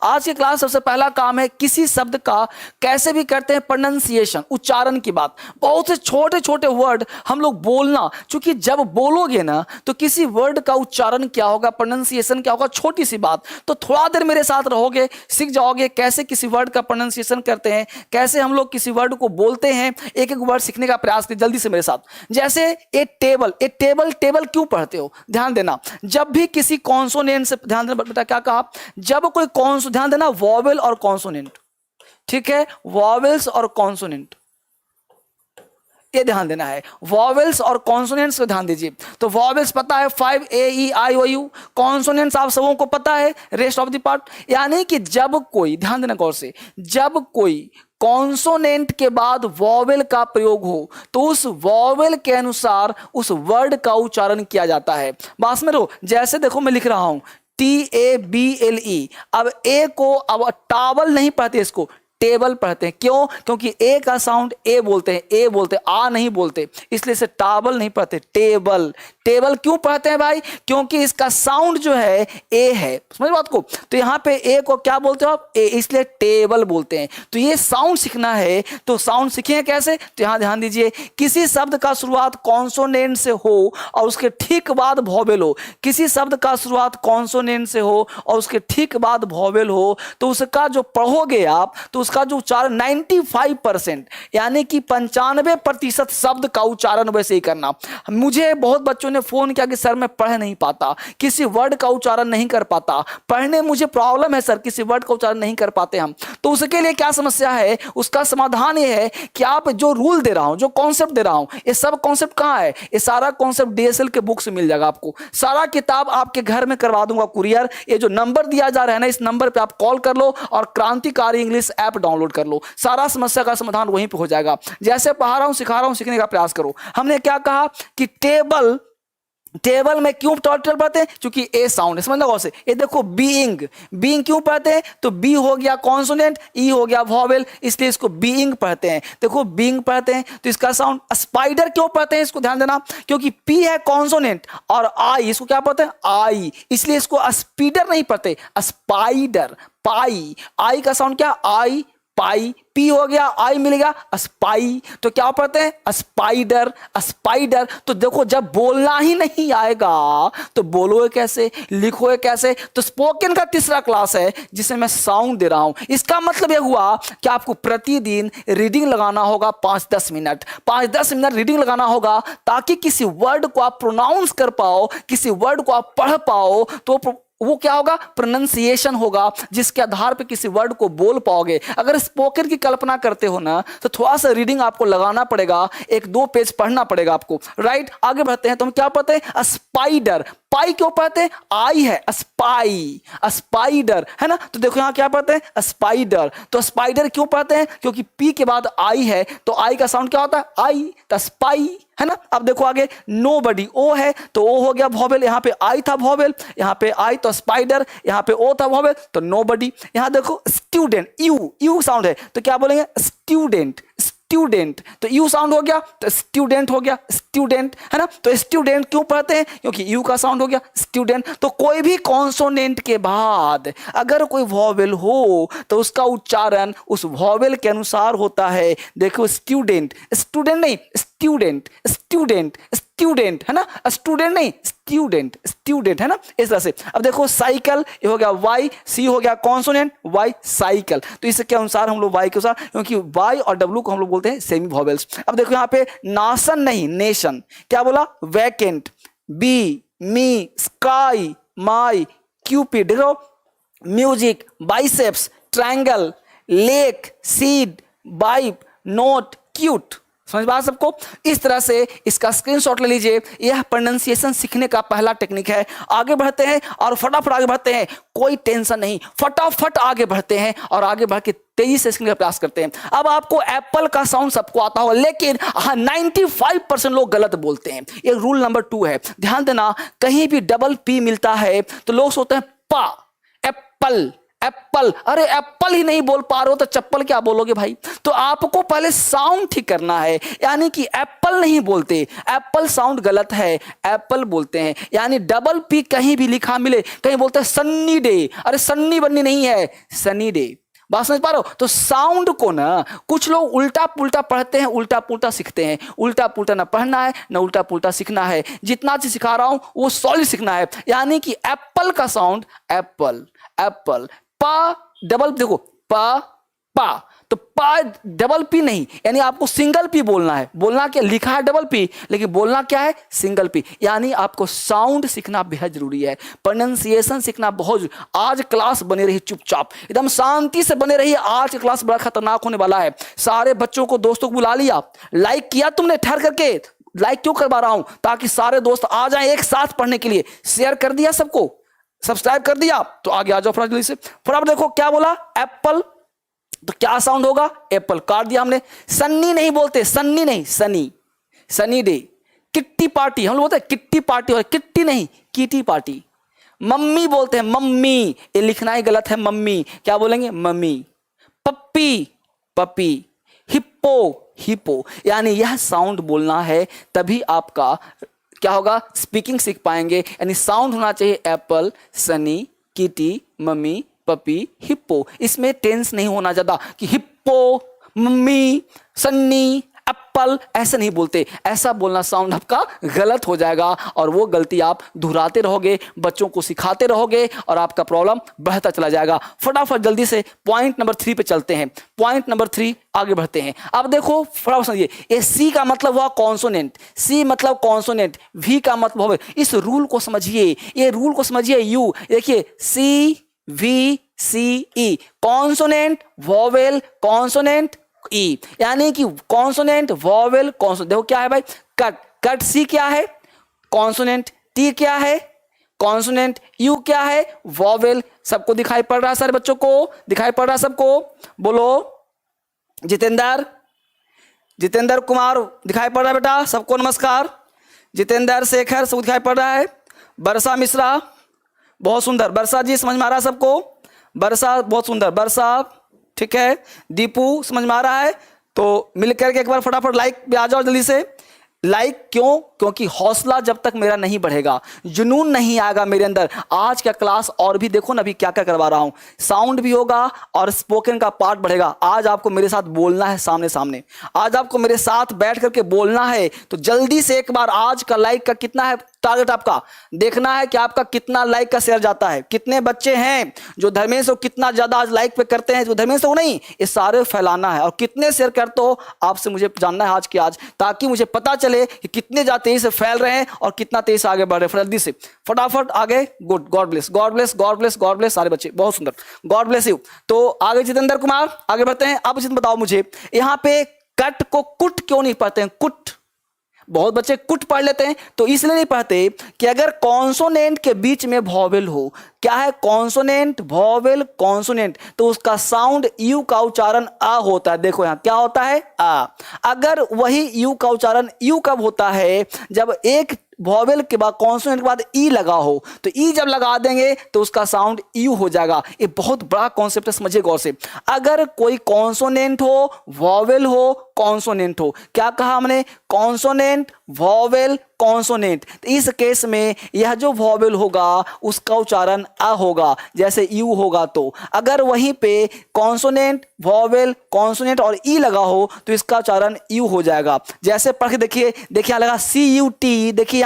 आज की क्लास सबसे पहला काम है किसी शब्द का कैसे भी करते हैं प्रोनाउंसिएशन, उच्चारण की बात। बहुत से छोटे छोटे वर्ड हम लोग बोलना, क्योंकि जब बोलोगे ना तो किसी वर्ड का उच्चारण क्या होगा, प्रोनाउंसिएशन क्या होगा, छोटी सी बात। तो थोड़ा देर मेरे साथ रहोगे, सीख जाओगे कैसे किसी वर्ड का प्रोनाउंसिएशन करते हैं, कैसे हम लोग किसी वर्ड को बोलते हैं। एक एक वर्ड सीखने का प्रयास करिए जल्दी से मेरे साथ। जैसे ए टेबल, ए टेबल, टेबल क्यों पढ़ते हो, ध्यान देना। जब भी किसी कॉन्सोनेंट से, ध्यान देना बेटा क्या कहा, जब कोई ध्यान देना वॉवेल और कॉन्सोनेंट, ठीक है, वॉवेल्स और कॉन्सोनेंट, ये ध्यान देना है। वॉवेल्स और कॉन्सोनेंट्स को ध्यान दीजिए। तो वॉवेल्स पता है 5 A E I O U, consonants आप सबों को पता है रेस्ट ऑफ द पार्ट। यानी कि जब कोई, ध्यान देना गौर से, जब कोई कॉन्सोनेंट के बाद वॉवेल का प्रयोग हो तो उस वॉवेल के अनुसार उस वर्ड का उच्चारण किया जाता है। बात में रहो। जैसे देखो मैं लिख रहा हूं TABLE, अब ए को अब टावल नहीं पढ़ते, इसको टेबल पढ़ते हैं। क्यों? क्योंकि ए का साउंड ए बोलते हैं, ए बोलते, आ नहीं बोलते, इसलिए इसे टावल नहीं पढ़ते, टेबल। टेबल क्यों पढ़ते हैं भाई? क्योंकि इसका साउंड जो है ए है, समझ बात को। तो यहाँ पे ए को क्या बोलते हो आप? ए, इसलिए टेबल बोलते हैं। तो ये साउंड सीखना है, तो साउंड सीखेंगे कैसे? तो यहाँ ध्यान दीजिए, किसी शब्द का शुरुआत कॉन्सोनेंट से हो और उसके ठीक बाद वॉवेल हो, किसी शब्द का शुरुआत कॉन्सोनेंट से हो और उसके ठीक बाद वॉवेल हो, तो उसका जो पढ़ोगे आप, तो उसका जो उच्चारण 95% यानी कि 95% शब्द का उच्चारण वैसे ही करना। मुझे बहुत बच्चों ने फोन किया कि सर मैं पढ़ नहीं पाता, किसी वर्ड का उच्चारण नहीं कर पाता, पढ़ने मुझे प्रॉब्लम है सर, किसी वर्ड का उच्चारण नहीं कर पाते हम। तो उसके लिए क्या समस्या है? उसका समाधान ये है कि आप जो रूल दे रहा हूं, जो कॉन्सेप्ट दे रहा हूं, ये सब कॉन्सेप्ट कहां है? ये सारा कॉन्सेप्ट DSL के बुक से मिल जाएगा आपको। सारा किताब आपके घर में करवा दूंगा कुरियर। ये जो नंबर दिया जा रहा है ना, इस नंबर पे आप कॉल कर लो और क्रांतिकारी इंग्लिश ऐप डाउनलोड कर लो। सारा समस्या का समाधान वहीं पे हो जाएगा। जैसे पढ़ा रहा हूं, सिखा रहा हूं, सीखने का प्रयास करो। हमने क्या कहा कि टेबल, टेबल में क्यों टोटल पढ़ते हैं? क्योंकि ए साउंड है, समझना गौर से। ये देखो बीइंग, बीइंग क्यों पढ़ते हैं? तो बी हो गया कॉन्सोनेंट, ई हो गया वॉवेल, इसलिए इसको बीइंग पढ़ते हैं। देखो बीइंग पढ़ते हैं तो इसका साउंड। स्पाइडर क्यों पढ़ते हैं? इसको ध्यान देना, क्योंकि पी है कॉन्सोनेंट और आई, इसको क्या पढ़ते हैं? आई, इसलिए इसको स्पीडर नहीं पढ़ते, स्पाइडर। पाई, आई का साउंड क्या? आई, पाई, पी हो गया, आई मिलेगा, स्पाई, तो क्या पढ़ते हैं? Spider, spider. तो देखो जब बोलना ही नहीं आएगा तो बोलोगे कैसे, लिखोगे कैसे? तो स्पोकन का तीसरा क्लास है जिसे मैं साउंड दे रहा हूं। इसका मतलब यह हुआ कि आपको प्रतिदिन रीडिंग लगाना होगा 5-10 मिनट, 5-10 मिनट रीडिंग लगाना होगा, ताकि किसी वर्ड को आप प्रोनाउंस कर पाओ, किसी वर्ड को आप पढ़ पाओ। तो वो क्या होगा? प्रोनाउंसिएशन होगा, जिसके आधार पे किसी वर्ड को बोल पाओगे। अगर स्पोकन की कल्पना करते हो ना, तो थोड़ा सा रीडिंग आपको लगाना पड़ेगा, 1-2 पेज पढ़ना पड़ेगा आपको, राइट। आगे बढ़ते हैं तो हम क्या पढ़ते हैं? स्पाइडर। पाई क्यों पढ़ते हैं? आई है, स्पाई, स्पाइडर, है ना। तो देखो यहां क्या पढ़ते हैं? स्पाइडर। तो स्पाइडर क्यों पढ़ते हैं? क्योंकि पी के बाद आई है, तो आई का साउंड क्या होता है? आई, तो स्पाई, है ना। अब देखो आगे नोबडी, ओ है तो ओ हो गया वॉवेल, यहां पे आई था वॉवेल, यहां पे आई तो स्पाइडर, यहां पे ओ था वॉवेल तो नोबडी। यहां देखो स्टूडेंट, यू, यू साउंड है तो क्या बोलेंगे? Student, student. तो यू साउंड हो गया तो स्टूडेंट हो गया, स्टूडेंट, है ना। तो स्टूडेंट क्यों पढ़ते हैं? क्योंकि यू का साउंड हो गया, स्टूडेंट। तो कोई भी कॉन्सोनेंट के बाद अगर कोई वॉवेल हो तो उसका उच्चारण उस वॉवेल के अनुसार होता है। देखो स्टूडेंट, स्टूडेंट नहीं, स्टूडेंट, स्टूडेंट, स्टूडेंट, है ना। स्टूडेंट नहीं, स्टूडेंट, स्टूडेंट, है ना, इस तरह से। अब देखो साइकिल, ये हो गया वाई, सी हो गया कॉन्सोनेंट, वाई, साइकिल। तो इसके अनुसार हम लोग वाई के अनुसार, क्योंकि वाई और डब्ल्यू को हम लोग बोलते हैं सेमी वॉवेल्स। अब देखो यहाँ पे नासन नहीं, नेशन। क्या बोला? Vacant, be, me, sky, my, cupid. देखो music, biceps, triangle, lake, seed, bipe, note, cute. समझ बात सबको? इस तरह से इसका स्क्रीनशॉट ले लीजिए। यह प्रोनाउंसिएशन सीखने का पहला टेक्निक है। आगे बढ़ते हैं और फटाफट आगे बढ़ते हैं, कोई टेंशन नहीं, फटाफट आगे बढ़ते हैं और आगे बढ़ के तेजी से सीखने का प्रयास करते हैं। अब आपको एप्पल का साउंड सबको आता होगा, लेकिन 95% लोग गलत बोलते हैं। ये रूल नंबर 2 है, ध्यान देना। कहीं भी डबल पी मिलता है तो लोग सोचते हैं पा, एप्पल, एप्पल, अरे एप्पल ही नहीं बोल पा रहे हो तो चप्पल क्या बोलोगे भाई? तो आपको पहले साउंड ठीक करना है, यानी कि एप्पल नहीं बोलते, एप्पल साउंड गलत है, एप्पल बोलते हैं। यानी डबल पी कहीं भी लिखा मिले, कहीं बोलते हैं सन्नी डे, अरे सन्नी बन्नी नहीं है, सनी डे। बात समझ पा रहे हो? तो साउंड को ना कुछ लोग उल्टा पुल्टा पढ़ते हैं, उल्टा पुल्टा सीखते हैं। उल्टा पुल्टा ना पढ़ना है ना उल्टा पुल्टा सीखना है, जितना चीज सिखा रहा हूं वो सॉलिड सीखना है। यानी कि एप्पल का साउंड एप्पल, एप्पल। पा डबल, देखो पा, पा, तो पा डबल पी नहीं, यानी आपको सिंगल पी बोलना है। बोलना क्या लिखा है डबल पी, लेकिन बोलना क्या है सिंगल पी। यानी आपको साउंड सीखना बेहद जरूरी है, प्रोनाउंसिएशन सीखना बहुत। आज क्लास बने रही चुपचाप, एकदम शांति से बने रही। आज की क्लास बड़ा खतरनाक होने वाला है। सारे बच्चों को, दोस्तों को बुला लिया, लाइक किया तुमने ठहर करके? लाइक क्यों करवा रहा हूं? ताकि सारे दोस्त आ जाएं एक साथ पढ़ने के लिए। शेयर कर दिया सबको, सब्सक्राइब कर दिया, तो आगे आ जाओ फटाफट जल्दी से। फटाफट देखो क्या बोला, एप्पल, तो क्या साउंड होगा एप्पल, काट दिया हमने। सन्नी नहीं बोलते, सन्नी नहीं, Sunny, sunny day. Kitty party, हम लोग बोलते हैं किट्टी पार्टी, और किट्टी नहीं कीटी पार्टी। मम्मी बोलते हैं, मम्मी, ये लिखना ही गलत है, मम्मी क्या बोलेंगे मम्मी। पप्पी, पपी। Hippo, hippo. यानी यह साउंड बोलना है, तभी आपका क्या होगा, स्पीकिंग सीख पाएंगे। यानी साउंड होना चाहिए Apple, Sunny, kitty, mummy, puppy, hippo. इसमें टेंस नहीं होना ज्यादा कि हिप्पो, मम्मी, सन्नी, एप्पल, ऐसे नहीं बोलते। ऐसा बोलना साउंड आपका गलत हो जाएगा, और वो गलती आप दोहराते रहोगे, बच्चों को सिखाते रहोगे, और आपका प्रॉब्लम बढ़ता चला जाएगा। फटाफट जल्दी से पॉइंट नंबर 3 पे चलते हैं। पॉइंट नंबर 3 आगे बढ़ते हैं। अब देखो फटाफट समझिए, ये सी का मतलब हुआ कॉन्सोनेंट, सी मतलब कॉन्सोनेंट, वी का मतलब हुआ। इस रूल को समझिए, ये रूल को समझिए। यू देखिए, C V C E, consonant vowel consonant E, यानी कि कॉन्सोनेंट वॉवेल कॉन्सोनेंट। देखो क्या है भाई, कट, कट सी क्या है कॉन्सोनेंट, टी क्या है कॉन्सोनेंट, यू क्या है वॉवेल। सबको दिखाई पड़ रहा है? सारे बच्चों को दिखाई पड़ रहा है? सबको बोलो। जितेंद्र, जितेंद्र कुमार दिखाई पड़ रहा है बेटा? सबको नमस्कार। जितेंद्र, शेखर, सब दिखाई पड़ रहा है? वर्षा मिश्रा, बहुत सुंदर। वर्षा जी समझ में आ रहा है सबको? वर्षा बहुत सुंदर, वर्षा ठीक है। दीपू समझ में आ रहा है? तो मिलकर के एक बार फटाफट लाइक पे आ जाओ जल्दी से। लाइक क्यों? क्योंकि हौसला जब तक मेरा नहीं बढ़ेगा, जुनून नहीं आएगा मेरे अंदर। आज का क्लास और भी देखो ना, अभी क्या क्या करवा रहा हूं, साउंड भी होगा और स्पोकन का पार्ट बढ़ेगा। आज आपको मेरे साथ बोलना है सामने सामने, आज आपको मेरे साथ बैठ करके बोलना है। तो जल्दी से एक बार, आज का लाइक का कितना है टारगेट आपका, देखना है कि आपका कितना लाइक का शेयर जाता है। कितने बच्चे हैं जो धर्मेंद्र को कितना ज्यादा आज लाइक पे करते हैं, जो धर्मेंद्र को नहीं, ये सारे फैलाना है। और कितने शेयर करते हो आपसे मुझे जानना है आज की आज, ताकि मुझे पता चले कि कितने ज्यादा तेजी से फैल रहे हैं और कितना तेजी से आगे बढ़ रहे हैं। जल्दी से फटाफट आगे। Good, God bless, God bless, God bless, God bless सारे बच्चे, बहुत सुंदर, गॉड ब्लेस यू। तो आगे जितेंद्र कुमार, आगे बढ़ते हैं। अब बताओ मुझे, यहाँ पे कट को कुट क्यों नहीं पढ़ते हैं? कुट, बहुत बच्चे कुट पढ़ लेते हैं, तो इसलिए नहीं पढ़ते कि अगर कॉन्सोनेंट के बीच में वॉवेल हो, क्या है कॉन्सोनेंट वॉवेल कॉन्सोनेंट, तो उसका साउंड यू का उच्चारण आ होता है। देखो यहां क्या होता है आ। अगर वही यू का उच्चारण यू कब होता है, जब एक वॉवेल के बाद कॉन्सोनेंट के बाद ई लगा हो, तो ई जब लगा देंगे तो उसका साउंड यू हो जाएगा। ये बहुत बड़ा कॉन्सेप्ट है, समझिए गौर से। अगर कोई कॉन्सोनेंट हो, वॉवेल हो, कॉन्सोनेंट हो, क्या कहा हमने, कॉन्सोनेंट वॉवेल कॉन्सोनेंट, तो इस केस में यह जो वॉवेल होगा उसका उच्चारण अ होगा, जैसे यू होगा। तो अगर वहीं पे कॉन्सोनेंट वॉवेल कॉन्सोनेंट और ई लगा हो तो इसका उच्चारण यू हो जाएगा। जैसे पढ़ के देखिए, देखिए यहां लगा सी यू टी, देखिए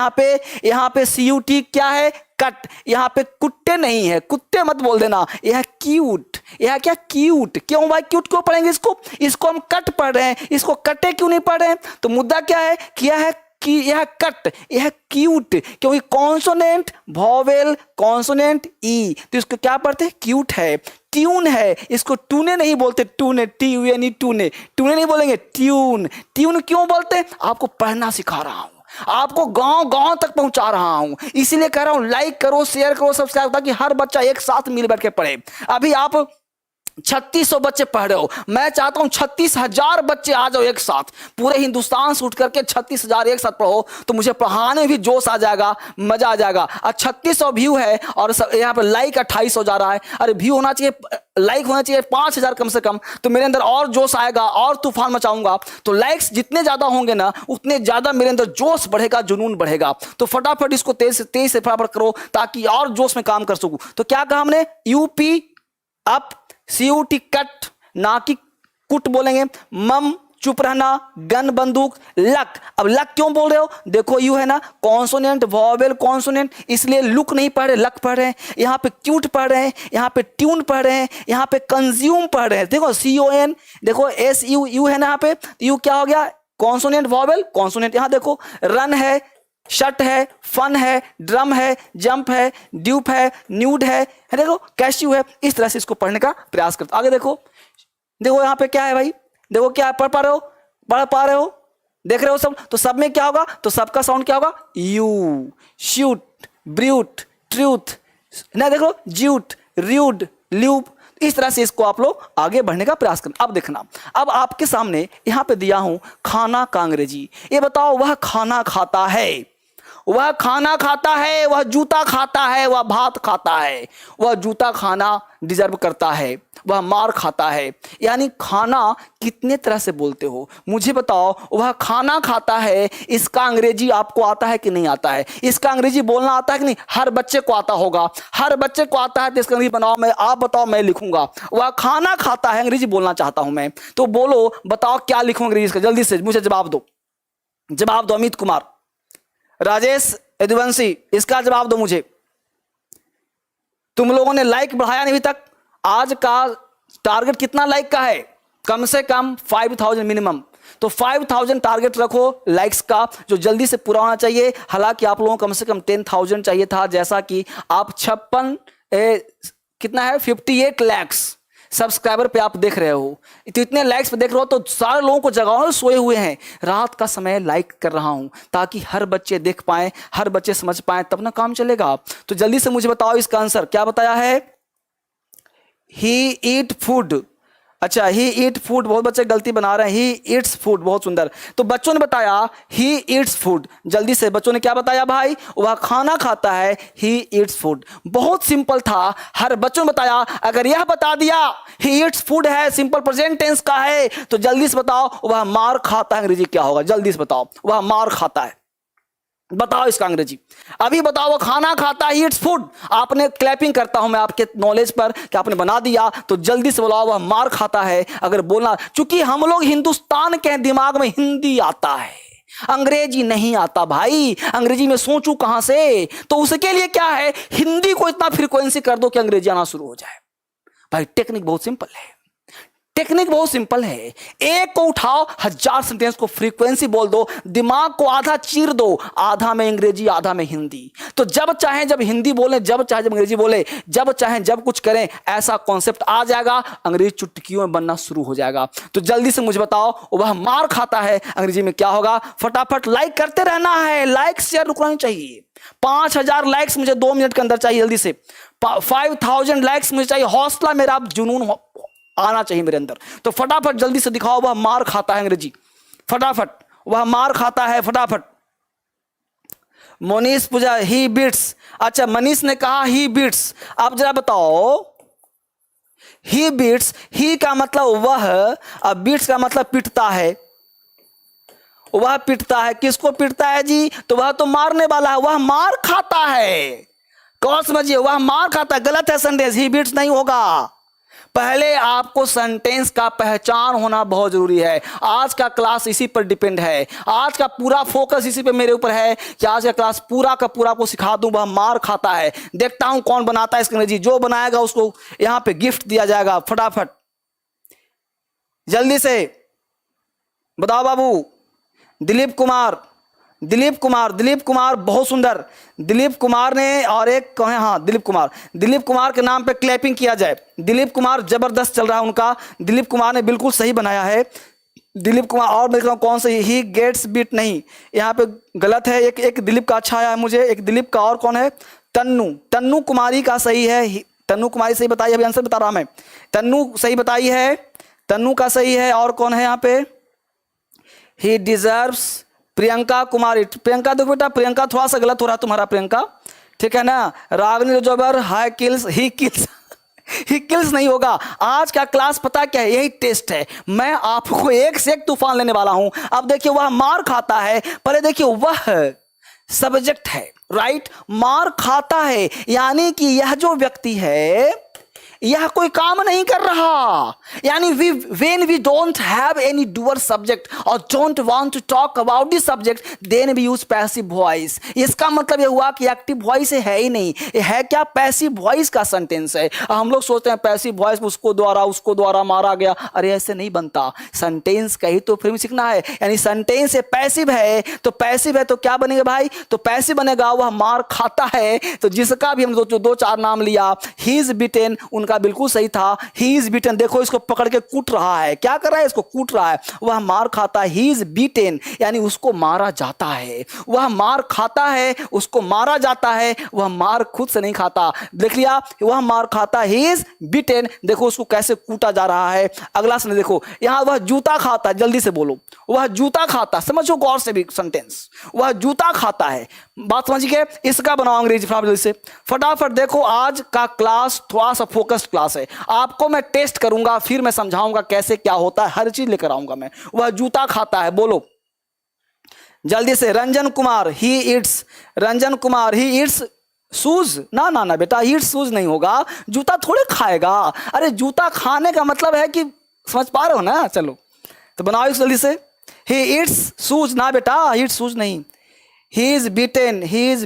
यहाँ पे सी यू टी क्या है कट, यहाँ पे कुत्ते नहीं है, कुत्ते मत बोल देना, यह क्यूट, यह क्या क्यूट, क्यों भाई क्यूट क्यों पढ़ेंगे इसको हम कट पढ़ रहे हैं, इसको कटे क्यों नहीं पढ़ रहे हैं? तो मुद्दा क्या है कि यह कट, यह क्यूट, क्योंकि कॉन्सोनेंट वॉवेल कॉन्सोनेंट ई, तो इसको क्या पढ़ते हैं क्यूट है। ट्यून है, इसको टूने नहीं बोलते, टूने टी यू एन ई टूने, टूने नहीं बोलेंगे ट्यून। ट्यून क्यों बोलते हैं? आपको पढ़ना सिखा रहा हूं, आपको गांव गांव तक पहुंचा रहा हूं, इसीलिए कह रहा हूं लाइक करो, शेयर करो, सब्सक्राइब, ताकि हर बच्चा एक साथ मिल बैठ के पढ़े। अभी आप 3600 बच्चे पढ़ रहे हो, मैं चाहता हूं 36,000 बच्चे आ जाओ एक साथ, पूरे हिंदुस्तान से उठ करके 36,000 एक साथ पढ़ो, तो मुझे पढ़ाने में भी जोश आ जाएगा, मजा आ जाएगा। और 3600 व्यू है और यहाँ पे लाइक 2800 जा रहा है। अरे व्यू होना चाहिए, लाइक होना चाहिए 5000 कम से कम, तो मेरे अंदर और जोश आएगा और तूफान मचाऊंगा। तो लाइक्स जितने ज्यादा होंगे ना, उतने ज्यादा मेरे अंदर जोश बढ़ेगा, जुनून बढ़ेगा। तो फटाफट इसको तेज से फटाफट करो ताकि और जोश में काम कर सकूं। तो क्या कहा हमने, यूपी अप, CUT कट, ना कि कुट बोलेंगे, मम चुप रहना, गन बंदूक, लक। अब लक क्यों बोल रहे हो, देखो यू है ना कॉन्सोनेंट वॉवेल कॉन्सोनेंट, इसलिए लुक नहीं पढ़ रहे, लक पढ़ रहे हैं। यहाँ पे क्यूट पढ़ रहे हैं, यहाँ पे ट्यून पढ़ रहे हैं, यहाँ पे कंज्यूम पढ़ रहे हैं। देखो CON, देखो SU है ना, यहाँ पे यू क्या हो गया, कॉन्सोनेंट वॉवेल कॉन्सोनेंट। यहाँ देखो रन है, शट है, फन है, ड्रम है, जंप है, ड्यूप है, न्यूड है देखो कैश्यू है। इस तरह से इसको पढ़ने का प्रयास करते। आगे देखो, देखो यहाँ पे क्या है भाई, देखो क्या पढ़ पा रहे हो, पढ़ पा रहे हो, देख रहे हो सब। तो सब में क्या होगा, तो सबका साउंड क्या होगा, यू, शूट, ब्रूट, ट्रूथ ना, देखो ज्यूट, र्यूड, ल्यूब। इस तरह से इसको आप लोग आगे बढ़ने का प्रयास करना। अब देखना, अब आपके सामने यहाँ पे दिया हूं खाना का अंग्रेजी। ये बताओ, वह खाना खाता है, वह खाना खाता है, वह जूता खाता है, वह भात खाता है, वह जूता खाना डिजर्व करता है, वह मार खाता है। यानी खाना कितने तरह से बोलते हो, मुझे बताओ। वह खाना खाता है, इसका अंग्रेजी आपको आता है कि नहीं आता है, इसका अंग्रेजी बोलना आता है कि नहीं, हर बच्चे को आता होगा, हर बच्चे को आता है। तो इसका अंग्रेजी बनाओ, मैं आप बताओ, मैं लिखूंगा। वह खाना खाता है, अंग्रेजी बोलना चाहता हूं मैं, तो बोलो, बताओ क्या लिखूं अंग्रेजी का, जल्दी से मुझे जवाब दो, जवाब दो। अमित कुमार, राजेश, यदुवंशी, इसका जवाब दो मुझे। तुम लोगों ने लाइक बढ़ाया नहीं अभी तक। आज का टारगेट कितना लाइक का है, कम से कम 5000 मिनिमम। तो 5000 टारगेट रखो लाइक्स का, जो जल्दी से पूरा होना चाहिए। हालांकि आप लोगों को कम से कम 10,000 चाहिए था, जैसा कि आप 58 लाख सब्सक्राइबर पे आप देख रहे हो, तो इतने लाइक्स पे देख रहे हो, तो सारे लोगों को जगाओ, सोए हुए हैं। रात का समय लाइक कर रहा हूं ताकि हर बच्चे देख पाए, हर बच्चे समझ पाए, तब ना काम चलेगा। तो जल्दी से मुझे बताओ इसका आंसर क्या बताया है। ही ईट फूड, अच्छा ही ईट फूड, बहुत बच्चे गलती बना रहे हैं, ही ईट्स फूड, बहुत सुंदर। तो बच्चों ने बताया ही ईट्स फूड, जल्दी से बच्चों ने क्या बताया भाई, वह खाना खाता है, ही ईट्स फूड। बहुत सिंपल था, हर बच्चों ने बताया। अगर यह बता दिया ही ईट्स फूड है, सिंपल प्रेजेंट टेंस का है, तो जल्दी से बताओ वह मार खाता है, अंग्रेजी क्या होगा, जल्दी से बताओ। वह मार खाता है, बताओ इसका अंग्रेजी अभी बताओ। वो खाना खाता है, ईट्स फूड। आपने क्लैपिंग करता हूं मैं आपके नॉलेज पर कि आपने बना दिया, तो जल्दी से बोलाओ वह मार खाता है। अगर बोलना, चूंकि हम लोग हिंदुस्तान के दिमाग में हिंदी आता है, अंग्रेजी नहीं आता भाई। अंग्रेजी में सोचूं कहां से, तो उसके लिए क्या है, हिंदी को इतना फ्रीक्वेंसी कर दो कि अंग्रेजी आना शुरू हो जाए। भाई टेक्निक बहुत सिंपल है, टेक्निक बहुत सिंपल है। एक को उठाओ, 1000 सेंटेंस को फ्रीक्वेंसी बोल दो, दिमाग को आधा चीर दो, आधा में अंग्रेजी आधा में हिंदी। तो जब चाहे जब हिंदी बोले, जब चाहे जब अंग्रेजी बोले, जब चाहे जब कुछ करें, ऐसा कॉन्सेप्ट आ जाएगा, अंग्रेजी चुटकियों में बनना शुरू हो जाएगा। तो जल्दी से मुझे बताओ, वह मार खाता है, अंग्रेजी में क्या होगा। फटाफट लाइक करते रहना है, लाइक शेयर रुकना नहीं चाहिए। 5000 लाइक्स मुझे 2 मिनट के अंदर चाहिए, जल्दी से 5000 लाइक्स मुझे चाहिए। हौसला मेरा, जुनून आना चाहिए मेरे अंदर। तो फटाफट जल्दी से दिखाओ, वह मार खाता है, अंग्रेजी फटाफट, वह मार खाता है, फटाफट। मोनीश पूजा, ही बीट्स। अच्छा, मनीष ने कहा ही बीट्स। आप जरा बताओ, ही बीट्स, ही का मतलब वह, अब बीट्स का मतलब पिटता है। वह पिटता है, किसको पिटता है जी, तो वह तो मारने वाला है, वह मार खाता है। कौन समझिए, वह मार खाता है, गलत है सेंटेंस, ही बीट्स नहीं होगा। पहले आपको सेंटेंस का पहचान होना बहुत जरूरी है। आज का क्लास इसी पर डिपेंड है, आज का पूरा फोकस इसी पे मेरे ऊपर है कि आज का क्लास पूरा का पूरा को सिखा दूं। वह मार खाता है, देखता हूं कौन बनाता है इसका अंग्रेजी, जो बनाएगा उसको यहां पे गिफ्ट दिया जाएगा। फटाफट जल्दी से बताओ बाबू। दिलीप कुमार, दिलीप कुमार, दिलीप कुमार, बहुत सुंदर। दिलीप कुमार ने, और एक कहें, हाँ दिलीप कुमार, दिलीप कुमार के नाम पे क्लैपिंग किया जाए। दिलीप कुमार जबरदस्त चल रहा है उनका, दिलीप कुमार ने बिल्कुल सही बनाया है। दिलीप कुमार, और मैं कौन सा, ही गेट्स बीट नहीं, यहाँ पे गलत है। एक दिलीप का अच्छा आया है मुझे, एक दिलीप का, और कौन है, तन्नू, तन्नू कुमारी का सही है। तन्नू कुमारी सही बताई, अभी आंसर बता रहा मैं। तन्नू सही बताई है, तन्नू का सही है। और कौन है यहाँ पे? ही डिजर्व्स, प्रियंका कुमारी। प्रियंका देखो बेटा, प्रियंका थोड़ा सा गलत हो रहा है तुम्हारा प्रियंका, ठीक है ना। रागनी जोबर, high kills, he kills he kills नहीं होगा। आज का क्लास पता क्या है, यही टेस्ट है। मैं आपको एक से एक तूफान लेने वाला हूं। अब देखिए वह मार खाता है, पहले देखिए वह सब्जेक्ट है, राइट। मार खाता है यानी कि यह जो व्यक्ति है यह कोई काम नहीं कर रहा, यानी when we don't have any doer subject or don't want to talk about the subject then we use passive voice। इसका मतलब यह हुआ कि एक्टिव वॉइस है ही नहीं, ये है क्या? पैसिव वॉइस का सेंटेंस है। हम लोग सोचते हैं पैसिव वॉइस उसको द्वारा मारा गया, अरे ऐसे नहीं बनता। सेंटेंस का ही तो फिर सीखना है, यानी सेंटेंस से पैसिव है, तो पैसिव है तो क्या बनेगा भाई? तो पैसिव बनेगा वह मार खाता है। तो जिसका भी हम दो चार नाम लिया, ही इज बिटेन, का बिल्कुल सही था। ही इज बीटन, देखो इसको पकड़ के कूट रहा है, क्या कर रहा है? इसको कूट रहा है। वह मार खाता है, ही इज बीटन यानी उसको मारा जाता है। वह मार खाता है, उसको मारा जाता है, वह मार खुद से नहीं खाता। देख लिया, वह मार खाता है, ही इज बीटन, देखो उसको कैसे कूटा जा रहा है। अगला से देखो यहां, वह जूता खाता है, जल्दी से बोलो, वह जूता खाता, समझो गौर से भी सेंटेंस, वह जूता खाता है। बात समझ गए? इसका बनाओ अंग्रेजी जल्दी से फटाफट। देखो आज का क्लास थोड़ा सा फोकस्ड क्लास है, आपको मैं टेस्ट करूंगा, फिर मैं समझाऊंगा कैसे क्या होता है, हर चीज लेकर आऊंगा मैं। वह जूता खाता है, बोलो जल्दी से। Ranjan Kumar, he eats, Ranjan Kumar, he eats shoes. ना ना ना बेटा, ही इट्स शूज नहीं होगा, जूता थोड़े खाएगा। अरे जूता खाने का मतलब है कि, समझ पा रहे हो ना? चलो तो बनाओ इस जल्दी से। ही इट्स शूज, ना बेटा ही इट्स शूज नहीं। He is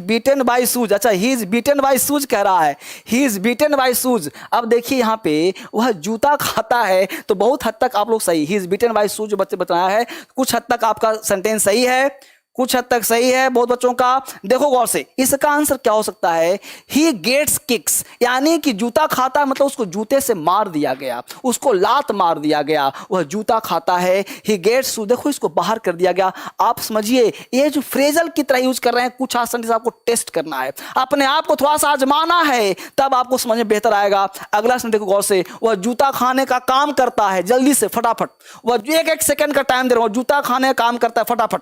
beaten by shoes. अच्छा, he is beaten by shoes कह रहा है, he is beaten by shoes. अब देखिए यहाँ पे वह जूता खाता है, तो बहुत हद तक आप लोग सही, ही इज बीटेन बाई शूज जो बच्चे बताया है, कुछ हद तक आपका सेंटेंस सही है, कुछ हद तक सही है बहुत बच्चों का। देखो गौर से, इसका आंसर क्या हो सकता है? ही गेट्स किक्स, यानी कि जूता खाता मतलब उसको जूते से मार दिया गया, उसको लात मार दिया गया, वह जूता खाता है। ही गेट्स, देखो इसको बाहर कर दिया गया। आप समझिए ये जो फ्रेजल की तरह यूज कर रहे हैं, कुछ आसन आपको टेस्ट करना है, अपने आप को थोड़ा सा आजमाना है, तब आपको समझ में बेहतर आएगा। अगला सुन देखो गौर से, वह जूता खाने का काम करता है, जल्दी से फटाफट, वह एक सेकंड का टाइम दे रहा हूं, जूता खाने का काम करता है, फटाफट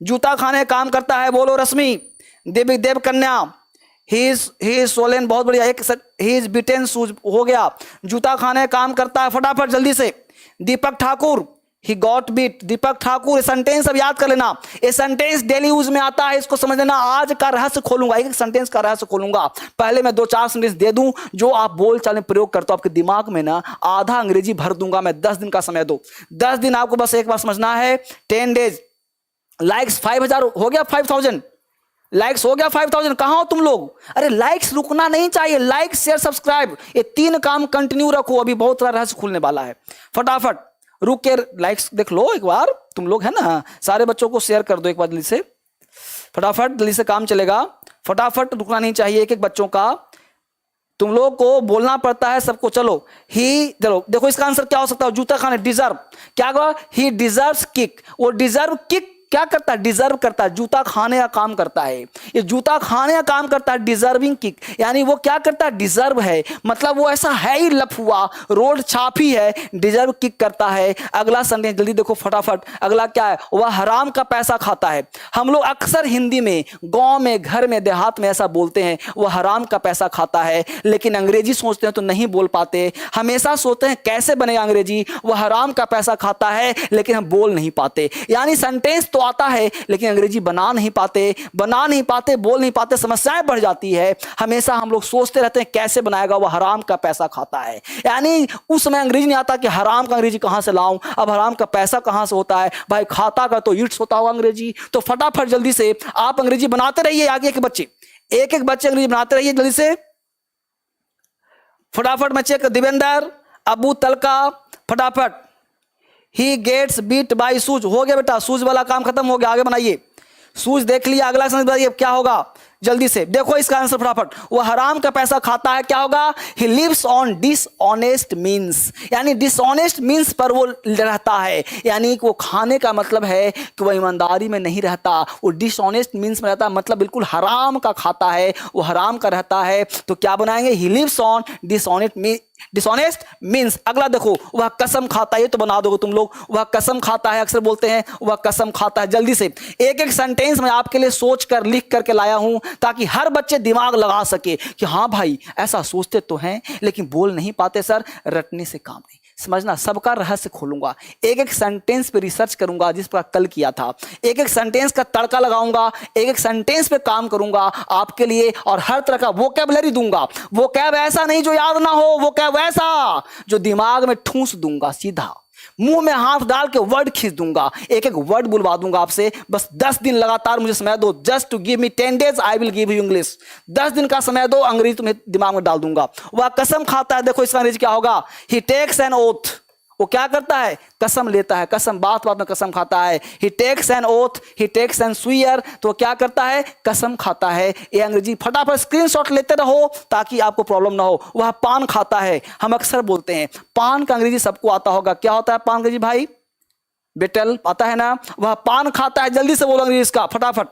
जूता खाने काम करता है, बोलो रश्मि, देव कन्या, ही इज सोलेन, बहुत बढ़िया। एक ही इज बिटेन शूज हो गया, जूता खाने काम करता है, फटाफट जल्दी से। Deepak Thakur, he got beat, Deepak Thakur. Sentence अब याद कर लेना, ये सेंटेंस डेली यूज में आता है, इसको समझ लेना। आज का रहस्य खोलूंगा, एक सेंटेंस का रहस्य खोलूंगा। पहले मैं 2-4 सेंटेंस दे दूं जो आप बोल चाल में प्रयोग करते हो, आपके दिमाग में ना आधा अंग्रेजी भर दूंगा मैं। 10 दिन का समय दो, 10 दिन आपको बस एक बार समझना है। 10 डेज, लाइक्स 5000 हो गया, 5000 लाइक्स हो गया, 5000। कहां हो तुम लोग? अरे लाइक्स रुकना नहीं चाहिए, लाइक शेयर सब्सक्राइब, ये 3 काम कंटिन्यू रखो। अभी बहुत सारा रहस्य खुलने वाला है, फटाफट रुक के लाइक्स देख लो एक बार, तुम लोग है ना, सारे बच्चों को शेयर कर दो एक बार जल्दी से, फटाफट जल्दी से काम चलेगा, फटाफट रुकना नहीं चाहिए एक एक बच्चों का, तुम लोग को बोलना पड़ता है सबको। चलो ही, चलो देखो इसका आंसर क्या हो सकता है? जूता खाने, डिजर्व, क्या कहा? ही डिजर्व्स किक, वो डिजर्व किक क्या करता है? डिजर्व करता है, जूता खाने का काम करता है। ये जूता खाने का काम करता है, डिजर्विंग किक, यानी वो क्या करता है? डिजर्व है, मतलब वो ऐसा है ही लफुआ, रोड छापी है, डिजर्व किक करता है। अगला सेंटेंस जल्दी देखो फटाफट, अगला क्या है? वह हराम का पैसा खाता है। हम लोग अक्सर हिंदी में, गांव में, घर में, देहात में ऐसा बोलते हैं, वह हराम का पैसा खाता है, लेकिन अंग्रेजी सोचते हैं तो नहीं बोल पाते। हमेशा सोचते हैं कैसे बनेगा अंग्रेजी, वह हराम का पैसा खाता है, लेकिन हम बोल नहीं पाते। यानी सेंटेंस तो आता है लेकिन अंग्रेजी बना नहीं पाते, बोल नहीं पाते, समस्याएं बढ़ जाती है। हमेशा हम लोग सोचते रहते हैं कैसे बनाएगा, वह हराम का पैसा खाता है, यानी उस समय अंग्रेजी नहीं आता कि हराम का अंग्रेजी कहां से लाऊं, अब हराम का पैसा कहां से होता है भाई? खाता का तो इट्स होता होगा अंग्रेजी। तो फटाफट जल्दी से आप अंग्रेजी बनाते रहिए, आगे के बच्चे एक एक बच्चे अंग्रेजी बनाते रहिए जल्दी से, फटाफट बच्चे। दिवेंदर, अबू तलका, फटाफट। He gets beat by shoes, हो गया बेटा, शूज वाला काम खत्म हो गया, आगे बनाइए। सूझ देख लिया, अगला सेंटेंस बताइए अब क्या होगा, जल्दी से देखो इसका आंसर फटाफट। वो हराम का पैसा खाता है, क्या होगा, he lives on dishonest means, यानी डिसऑनेस्ट मीन्स पर वो रहता है, यानी कि वो खाने का मतलब है कि वो ईमानदारी में नहीं रहता, वो डिसऑनेस्ट मीन्स में रहता है, मतलब बिल्कुल हराम का खाता है, वो हराम का रहता है। तो क्या बनाएंगे, he lives on dishonest means. अगला देखो, वह कसम खाता है, ये तो बना दोगे तुम लोग, वह कसम खाता है, अक्सर बोलते हैं वह कसम खाता है। जल्दी से एक एक सेंटेंस मैं आपके लिए सोच कर लिख करके लाया हूं ताकि हर बच्चे दिमाग लगा सके कि हाँ भाई ऐसा सोचते तो हैं लेकिन बोल नहीं पाते सर, रटने से काम नहीं। समझना, सबका रहस्य खोलूंगा, एक एक सेंटेंस पे रिसर्च करूंगा जिस पर कल किया था, एक एक सेंटेंस का तड़का लगाऊंगा, एक एक सेंटेंस पे काम करूंगा आपके लिए और हर तरह का वोकैबुलरी दूंगा। वोकैब ऐसा नहीं जो याद ना हो, वोकैब ऐसा जो दिमाग में ठूंस दूंगा, सीधा मुंह में हाथ डाल के वर्ड खींच दूंगा, एक एक वर्ड बुलवा दूंगा आपसे। बस 10 दिन लगातार मुझे समय दो, just to give me 10 days I will give you English. 10 दिन का समय दो, अंग्रेजी तुम्हें दिमाग में डाल दूंगा। वह कसम खाता है, देखो इसका अंग्रेजी क्या होगा, ही टेक्स एन ओथ, वो क्या करता है, कसम लेता है, कसम बात बात में कसम खाता है। He takes an oath, he takes an swear, तो क्या करता है, कसम खाता है। ये अंग्रेजी फटाफट स्क्रीनशॉट लेते रहो ताकि आपको प्रॉब्लम ना हो। वह पान खाता है, हम अक्सर बोलते हैं पान का अंग्रेजी सबको आता होगा, क्या होता है पान अंग्रेजी भाई, बेटल आता है ना। वह पान खाता है, जल्दी से बोलो अंग्रेजी इसका फटाफट,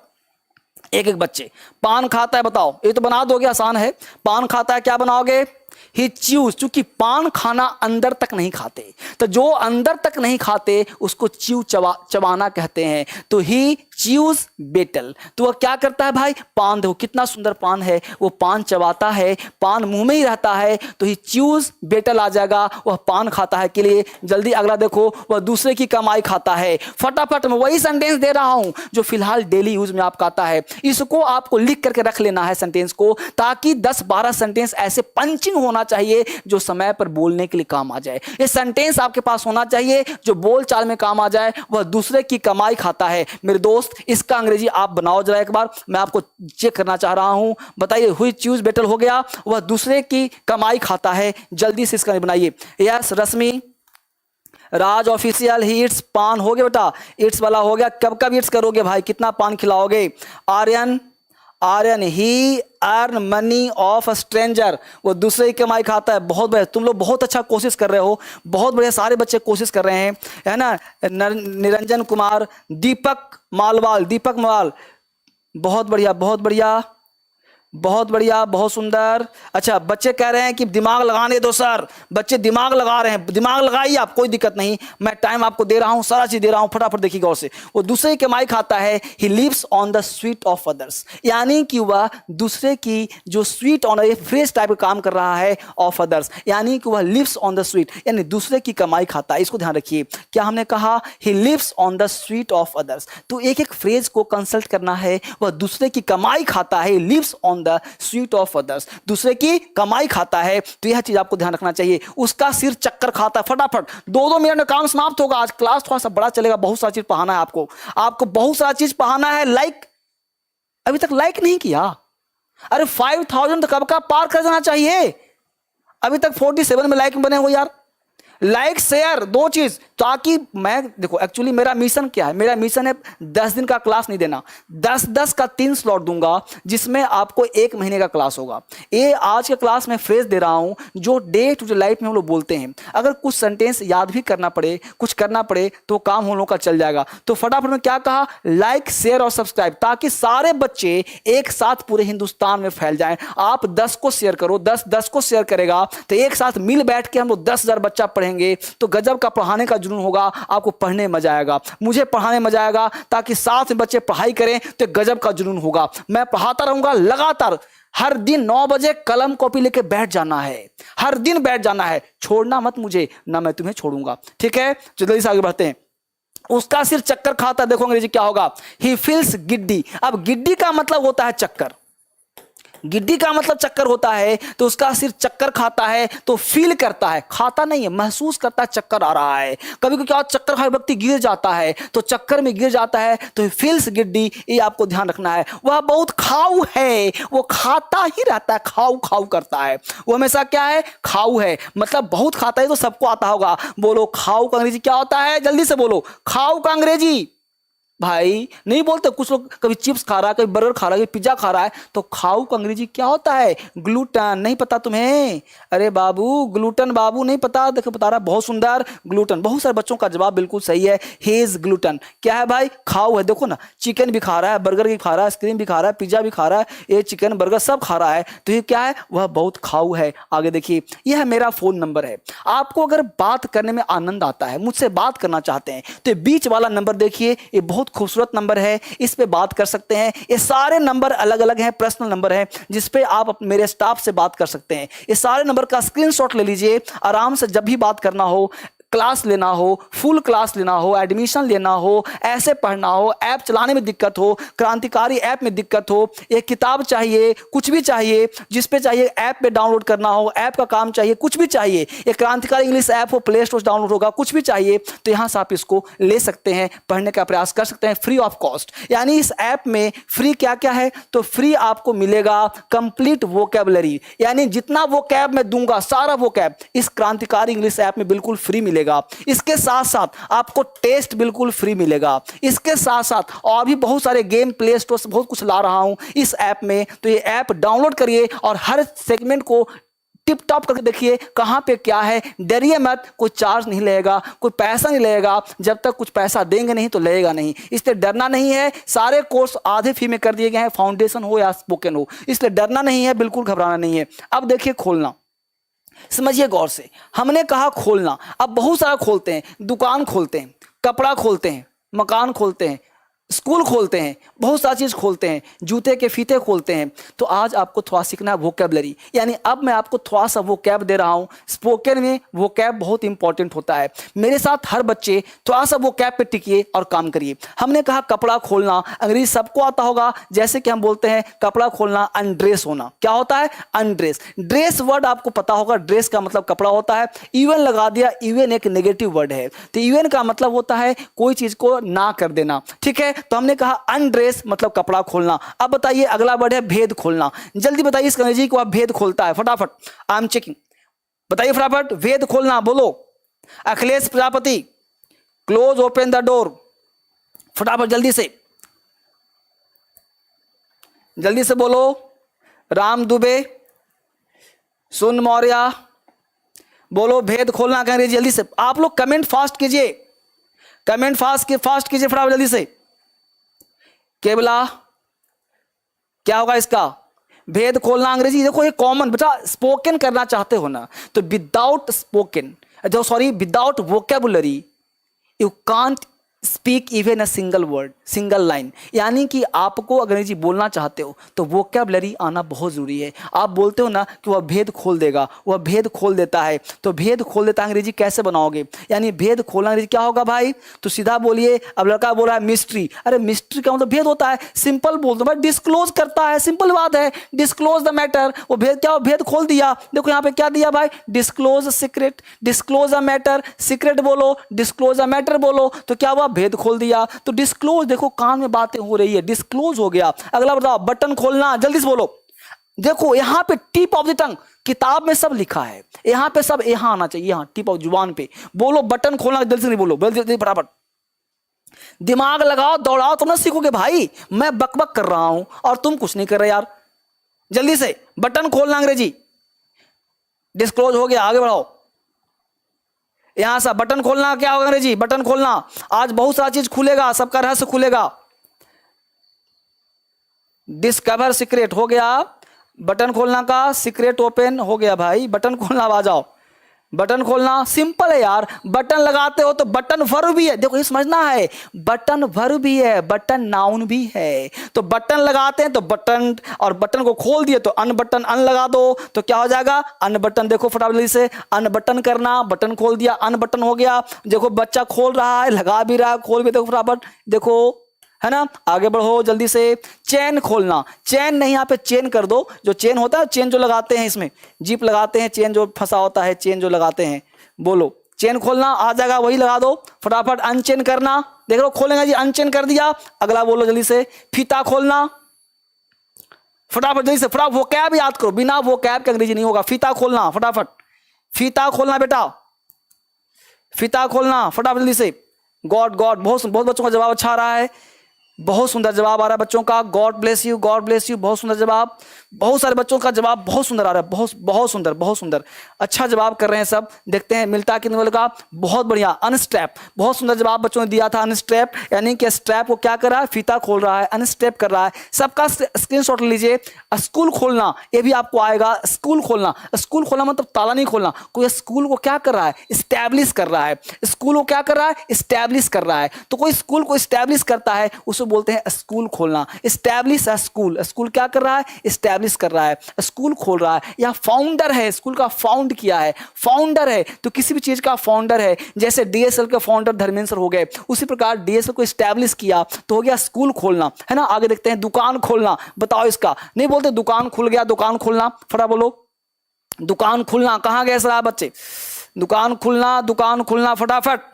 एक एक बच्चे। पान खाता है बताओ, ये तो बना दोगे, आसान है। पान खाता है, क्या बनाओगे, ही च्यूज, चूंकि पान खाना अंदर तक नहीं खाते, तो जो अंदर तक नहीं खाते उसको च्यू चबाना कहते हैं, तो ही च्यूज बेटल। तो वह क्या करता है भाई, पान, देखो कितना सुंदर पान है, वो पान चबाता है, पान मुंह में ही रहता है, तो ही च्यूज बेटल आ जाएगा, वह पान खाता है के लिए। जल्दी अगला देखो, वह दूसरे की कमाई खाता है। फटाफट मैं वही सेंटेंस दे रहा हूं जो फिलहाल डेली यूज में आपका आता है, इसको आपको लिख करके रख लेना है सेंटेंस को, ताकि 10-12 सेंटेंस ऐसे पंचिंग होना चाहिए जो समय पर बोलने के लिए काम आ जाए। ये सेंटेंस आपके पास होना चाहिए जो बोल चाल में काम आ जाए। वह दूसरे की कमाई खाता है, मेरे दोस्त इसका अंग्रेजी आप बनाओ जरा एक बार, मैं आपको चेक करना चाह रहा हूं। बताइए, हुई च्यूज बेटर हो गया, वह दूसरे की कमाई खाता है, जल्दी से इसका बनाइए। Yes Rashmi, Raj official, he it's पान हो गया बेटा, इट्स वाला हो गया, कब कब इट्स करोगे भाई, कितना पान खिलाओगे। Aryan, he earn money of a stranger, वो दूसरे की कमाई खाता है। बहुत बढ़िया, तुम लोग बहुत अच्छा कोशिश कर रहे हो, बहुत बढ़िया, सारे बच्चे कोशिश कर रहे हैं, है ना। निरंजन कुमार, दीपक मालवाल, बहुत बढ़िया, बहुत बढ़िया, बहुत बढ़िया, बहुत सुंदर। अच्छा, बच्चे कह रहे हैं कि दिमाग लगाने दो सर, बच्चे दिमाग लगा रहे हैं, दिमाग लगाइए आप, कोई दिक्कत नहीं, मैं टाइम आपको दे रहा हूं, सारा चीज दे रहा हूं, फटाफट देखिए गौर से। वो दूसरे की कमाई खाता है, he lives on the sweet of others, यानी कि वह दूसरे की जो स्वीट ऑन, ये फ्रेश टाइप का काम कर रहा है, ऑफ अदर्स, यानी कि वह लिव्स ऑन द स्वीट, यानी दूसरे की कमाई खाता है। इसको ध्यान रखिए, क्या हमने कहा, he lives on the sweet of others, तो एक एक फ्रेज को कंसल्ट करना है। वह दूसरे की कमाई खाता है, lives on the sweet of others, दूसरे की कमाई खाता है, तो यह चीज आपको ध्यान रखना चाहिए। उसका सिर चक्कर खाता है, फटाफट 2-2 मिनट में काम समाप्त होगा। आज क्लास थोड़ा सा बड़ा चलेगा, बहुत सारी चीज पढ़ाना है आपको बहुत सारी चीज पढ़ाना है। लाइक अभी तक लाइक नहीं किया, अरे 5000 तो कब का पार कर जाना चाहिए, अभी तक 47 में लाइक बने हो यार। लाइक शेयर दो चीज, ताकि मैं देखो एक्चुअली मेरा मिशन क्या है, मेरा मिशन है 10 दिन का क्लास नहीं देना, 10-10 का 3 स्लॉट दूंगा जिसमें आपको 1 महीने का क्लास होगा। ये आज के क्लास में फ्रेज दे रहा हूं जो डे टू डे लाइफ में हम लोग बोलते हैं। अगर कुछ सेंटेंस याद भी करना पड़े, कुछ करना पड़े, तो काम हम लोग का चल जाएगा। तो फटाफट में क्या कहा, लाइक शेयर और सब्सक्राइब, ताकि सारे बच्चे एक साथ पूरे हिंदुस्तान में फैल जाएं। आप 10 को शेयर करो, 10 को शेयर करेगा तो एक साथ मिल बैठ के हम लोग 10,000 बच्चा पढ़ेंगे, तो गजब का पढ़ाने का जुनून होगा, आपको पढ़ने मजा आएगा, मुझे पढ़ाने मजा आएगा, ताकि साथ में बच्चे पढ़ाई करें तो गजब का जुनून होगा। मैं पढ़ाता रहूंगा लगातार, हर दिन 9 बजे कलम कॉपी लेके बैठ जाना है, हर दिन बैठ जाना है, छोड़ना मत मुझे, ना मैं तुम्हें छोड़ूंगा, ठीक है। जल्दी से आगे बढ़ते हैं। उसका सिर चक्कर खाता, देखो अंग्रेजी क्या होगा, ही फील्स गिड्डी। अब गिड्डी का मतलब होता है चक्कर, गिड्डी का मतलब चक्कर होता है, तो उसका सिर चक्कर खाता है, तो फील करता है, खाता नहीं है, महसूस करता है चक्कर आ रहा है। कभी क्या चक्कर हर व्यक्ति गिर जाता है, तो चक्कर में गिर जाता है, तो फील्स गिड्डी, ये आपको ध्यान रखना है। वह बहुत खाऊ है, वो खाता ही रहता है, खाऊ खाऊ करता है, वो हमेशा क्या है, खाऊ है, मतलब बहुत खाता है, तो सबको आता होगा। बोलो खाऊ का अंग्रेजी क्या होता है, जल्दी से बोलो, खाऊ का अंग्रेजी, भाई नहीं बोलते, कुछ लोग कभी चिप्स खा रहा है, कभी बर्गर खा रहा है, कभी पिज्जा खा रहा है, तो खाऊ का अंग्रेजी क्या होता है? ग्लूटन। नहीं पता तुम्हें? अरे बाबू ग्लूटन, बाबू नहीं पता? देखो बता रहा, बहुत सुंदर, ग्लूटन। बहुत सारे बच्चों का जवाब बिल्कुल सही है, हेज ग्लूटन। क्या है भाई? खाऊ है। देखो ना, चिकन भी खा रहा है, बर्गर भी खा रहा है, आइसक्रीम भी खा रहा है, पिज्जा भी खा रहा है, ये चिकन बर्गर सब खा रहा है, तो ये क्या है? वह बहुत खाऊ है। आगे देखिए, यह मेरा फोन नंबर है। आपको अगर बात करने में आनंद आता है, मुझसे बात करना चाहते हैं, तो बीच वाला नंबर देखिए, ये बहुत खूबसूरत नंबर है, इस पे बात कर सकते हैं। ये सारे नंबर अलग अलग हैं, पर्सनल नंबर है, जिस पे आप मेरे स्टाफ से बात कर सकते हैं। ये सारे नंबर का स्क्रीनशॉट ले लीजिए, आराम से जब भी बात करना हो, क्लास लेना हो, फुल क्लास लेना हो, एडमिशन लेना हो, ऐसे पढ़ना हो, ऐप चलाने में दिक्कत हो, क्रांतिकारी ऐप में दिक्कत हो, एक किताब चाहिए, कुछ भी चाहिए, जिस पे चाहिए ऐप पे डाउनलोड करना हो, ऐप का काम चाहिए, कुछ भी चाहिए, एक क्रांतिकारी इंग्लिश ऐप हो, प्ले स्टोर से डाउनलोड होगा, कुछ भी चाहिए, तो यहाँ से आप इसको ले सकते हैं, पढ़ने का प्रयास कर सकते हैं फ्री ऑफ कॉस्ट। यानी इस ऐप में फ्री क्या क्या है? तो फ्री आपको मिलेगा कंप्लीट वोकैबुलरी, यानी जितना वोकैब मैं दूंगा, सारा वोकैब इस क्रांतिकारी इंग्लिश ऐप में बिल्कुल फ्री मिलेगा। इसके साथ साथ आपको टेस्ट बिल्कुल फ्री मिलेगा। इसके साथ साथ और भी बहुत सारे गेम प्ले स्टोर से बहुत कुछ ला रहा हूं इस ऐप में, तो ये ऐप डाउनलोड करिए और हर सेगमेंट को टिप टॉप करके देखिए कहां पे क्या है। डरिए मत, कोई चार्ज नहीं लगेगा, कोई पैसा नहीं लगेगा, जब तक कुछ पैसा देंगे नहीं तो लगेगा नहीं, इसलिए डरना नहीं है। सारे कोर्स आधे फी में कर दिए गए हैं, फाउंडेशन हो या स्पोकन हो, इसलिए डरना नहीं है, बिल्कुल घबराना नहीं है। अब देखिए खोलना, समझिए गौर से, हमने कहा खोलना। अब बहुत सारा खोलते हैं, दुकान खोलते हैं, कपड़ा खोलते हैं, मकान खोलते हैं, स्कूल खोलते हैं, बहुत सारी चीज़ खोलते हैं, जूते के फीते खोलते हैं। तो आज आपको थोड़ा सीखना है वोकैबुलरी, यानी अब मैं आपको थोड़ा सा वोकैब दे रहा हूँ। स्पोकन में वोकैब बहुत इंपॉर्टेंट होता है। मेरे साथ हर बच्चे थोड़ा सा वोकैब पे टिकिए और काम करिए। हमने कहा कपड़ा खोलना, अंग्रेजी सबको आता होगा, जैसे कि हम बोलते हैं कपड़ा खोलना अनड्रेस होना। क्या होता है? अनड्रेस। ड्रेस वर्ड आपको पता होगा, ड्रेस का मतलब कपड़ा होता है। इवन लगा दिया, इवन एक नेगेटिव वर्ड है, तो इवन का मतलब होता है कोई चीज को ना कर देना, ठीक है। तो हमने कहा अनड्रेस मतलब कपड़ा खोलना। अब बताइए अगला वर्ड है भेद खोलना। जल्दी बताइए इस अंग्रेजी को, आप भेद खोलता है फटाफट, आई एम चेकिंग, बताइए फटाफट, भेद खोलना बोलो। Akhilesh Prajapati, close open the door, फटाफट जल्दी से, जल्दी से बोलो। राम दुबे, सुन मौर्य, बोलो भेद खोलना का अंग्रेजी जल्दी से। आप लोग कमेंट फास्ट कीजिए, कमेंट फास्ट कीजिए फटाफट जल्दी से। केवला, क्या होगा इसका? भेद खोलना अंग्रेजी। देखो ये कॉमन, बेटा स्पोकन करना चाहते हो ना, तो without spoken, sorry without vocabulary you can't speak even a single word, single line. यानी कि आपको अंग्रेजी बोलना चाहते हो तो वोकैबुलरी आना बहुत जरूरी है। आप बोलते हो ना कि वह भेद खोल देगा, वह भेद खोल देता है, तो भेद खोल देता है अंग्रेजी कैसे बनाओगे? यानी भेद खोलना अंग्रेजी क्या होगा भाई? तो सीधा बोलिए। अब लड़का बोल रहा है मिस्ट्री, अरे मिस्ट्री का मतलब भेद होता है, सिंपल बोल दो भाई, डिस्क्लोज करता है, सिंपल बात है, डिस्क्लोज द मैटर। वो भेद क्या, भेद खोल दिया। देखो यहाँ पे क्या दिया भाई, disclose secret, disclose a matter, secret बोलो, डिस्क्लोज अ मैटर बोलो, तो क्या हुआ? भेद खोल दिया। तो डिस्क्लोज, देखो कान में बातें हो रही है, डिस्क्लोज हो गया। अगला बताओ, बटन खोलना, जल्दी से बोलो। देखो यहां पे टिप ऑफ द टंग, किताब में सब लिखा है, यहां पे सब यहां आना चाहिए, यहां टिप ऑफ जुबान पे बोलो। बटन खोलना, जल्दी से नहीं बोलो, जल्दी फटाफट दिमाग लगाओ, दौड़ाओ, तुम ना सीखोगे भाई। मैं बकबक कर रहा हूं और तुम कुछ नहीं कर रहे यार। जल्दी से बटन खोलना अंग्रेजी, डिस्क्लोज हो गया, आगे बढ़ाओ। यहां से बटन खोलना क्या होगा अंग्रेजी? बटन खोलना। आज बहुत सारा चीज खुलेगा, सबका रहस्य खुलेगा। डिस्कवर सीक्रेट हो गया, बटन खोलना का सीक्रेट ओपन हो गया भाई। बटन खोलना, आ जाओ। बटन खोलना सिंपल है यार, बटन लगाते हो तो बटन वर्ब भी है, देखो ये समझना है, बटन वर्ब भी है, बटन नाउन भी है। तो बटन लगाते हैं तो बटन, और बटन को खोल दिए तो अनबटन, अन लगा दो तो क्या हो जाएगा? अनबटन। देखो फटाफट से अनबटन करना, बटन खोल दिया, अनबटन हो गया। देखो बच्चा खोल रहा है, लगा भी रहा है, खोल भी, देखो फटाफट, देखो है ना। आगे बढ़ो जल्दी से। चेन खोलना, चेन नहीं, यहाँ पे चेन कर दो, जो चेन होता है, चेन जो लगाते हैं इसमें, जीप लगाते हैं, चेन जो फंसा होता है, चेन जो लगाते हैं, बोलो चेन खोलना, आ जाएगा वही लगा दो फटाफट। अनचेन करना, देख लो खोलेगा जी, अनचेन कर दिया। अगला बोलो जल्दी से। फीता खोलना, फटाफट जल्दी से, फटाफट वोकैब याद करो, बिना वोकैब के अंग्रेजी नहीं होगा। फीता खोलना फटाफट, फीता खोलना बेटा, फीता खोलना फटाफट जल्दी से। गॉड गॉड, बहुत बच्चों का जवाब अच्छा आ रहा है, बहुत सुंदर जवाब आ रहा है बच्चों का। God bless you, God bless you, बहुत सुंदर जवाब। बहुत सारे बच्चों का जवाब बहुत सुंदर आ रहा है, बहुत सुंदर, बहुत सुंदर, अच्छा जवाब कर रहे हैं सब। देखते हैं मिलता कि नहीं मिलेगा। बहुत बढ़िया, अनस्ट्रैप, बहुत सुंदर जवाब बच्चों ने दिया था। अनस्ट्रैप यानी कि स्ट्रैप को क्या कर रहा है, फीता खोल रहा है, अनस्ट्रैप कर रहा है। सबका स्क्रीनशॉट लीजिए। स्कूल खोलना, ये भी आपको आएगा। स्कूल खोलना, स्कूल खोलना मतलब ताला नहीं खोलना। कोई स्कूल को क्या कर रहा है, इस्टेब्लिश कर रहा है। स्कूल को क्या कर रहा है, इस्टेब्लिश कर रहा है। तो कोई स्कूल को इस्टेब्लिश करता है उसे बोलते हैं स्कूल खोलना। इस्टेब्लिश है स्कूल, स्कूल क्या कर रहा है, इस्टेब्लिश कर रहा है, स्कूल खोल रहा है। या फाउंडर है, स्कूल का फाउंड किया है, फाउंडर है तो किसी भी चीज का फाउंडर है। जैसे डीएसएल के फाउंडर धर्मेंद्र सर हो गए, उसी प्रकार डीएसएल को इस्टेब्लिश किया तो हो गया स्कूल खोलना, है ना। आगे देखते हैं दुकान खोलना, बताओ इसका। नहीं बोलते दुकान खुल गया, दुकान खोलना, फटा बोलो दुकान खुलना। कहां गए सर आप बच्चे, दुकान खुलना, दुकान खुलना फटाफट।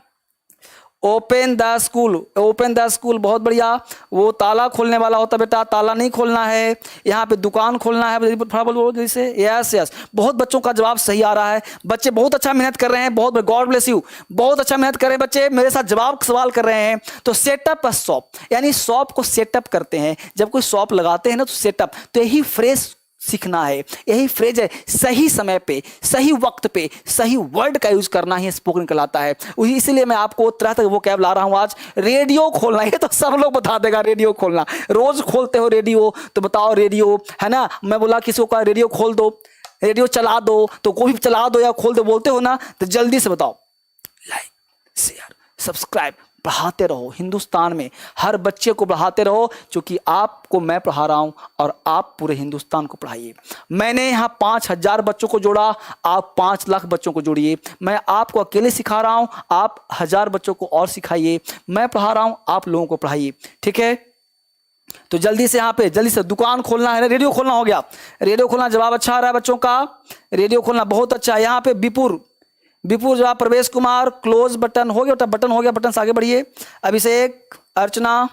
Open the school, open the school, बहुत बढ़िया। वो ताला खोलने वाला होता बेटा, ताला नहीं खोलना है। यहाँ पे दुकान खोलना है, जैसे यस यस। बहुत बच्चों का जवाब सही आ रहा है, बच्चे बहुत अच्छा मेहनत कर रहे हैं, बहुत गॉड ब्लेस यू, बहुत अच्छा मेहनत कर रहे हैं बच्चे, मेरे साथ जवाब सवाल कर रहे हैं। तो सेटअप अ शॉप, यानी शॉप को सेटअप करते हैं। जब कोई शॉप लगाते हैं ना तो सेटअप, तो यही फ्रेज सीखना है, यही फ्रेज है। सही समय पे, सही वक्त पे, सही वर्ड का यूज करना ही स्पोकन कहलाता है। इसीलिए मैं आपको तरह तरह वो कैब ला रहा हूं आज। रेडियो खोलना, ये तो सब लोग बता देगा, रेडियो खोलना। रोज खोलते हो रेडियो, तो बताओ रेडियो, है ना। मैं बोला किसी को रेडियो खोल दो, रेडियो चला दो, तो कोई भी चला दो या खोल दो बोलते हो ना, तो जल्दी से बताओ लाइक, शेयर, सब्सक्राइब, पढ़ाते रहो। हिंदुस्तान में हर बच्चे को पढ़ाते रहो, क्योंकि आपको मैं पढ़ा रहा हूं और आप पूरे हिंदुस्तान को पढ़ाइए। मैंने यहाँ 5000 बच्चों को जोड़ा, आप 5 लाख बच्चों को जोड़िए। मैं आपको अकेले सिखा रहा हूं, आप 1000 बच्चों को और सिखाइए। मैं पढ़ा रहा हूं, आप लोगों को पढ़ाइए, ठीक है। तो जल्दी से यहाँ पे, जल्दी से दुकान खोलना है, रेडियो खोलना हो गया। रेडियो खोलना जवाब अच्छा आ रहा है बच्चों का, रेडियो खोलना बहुत अच्छा है। यहाँ पे विपुर, विपुर जवाब। प्रवेश कुमार, क्लोज बटन हो गया, बटन हो गया, बटन से आगे बढ़िए। अभिषेक, अर्चना,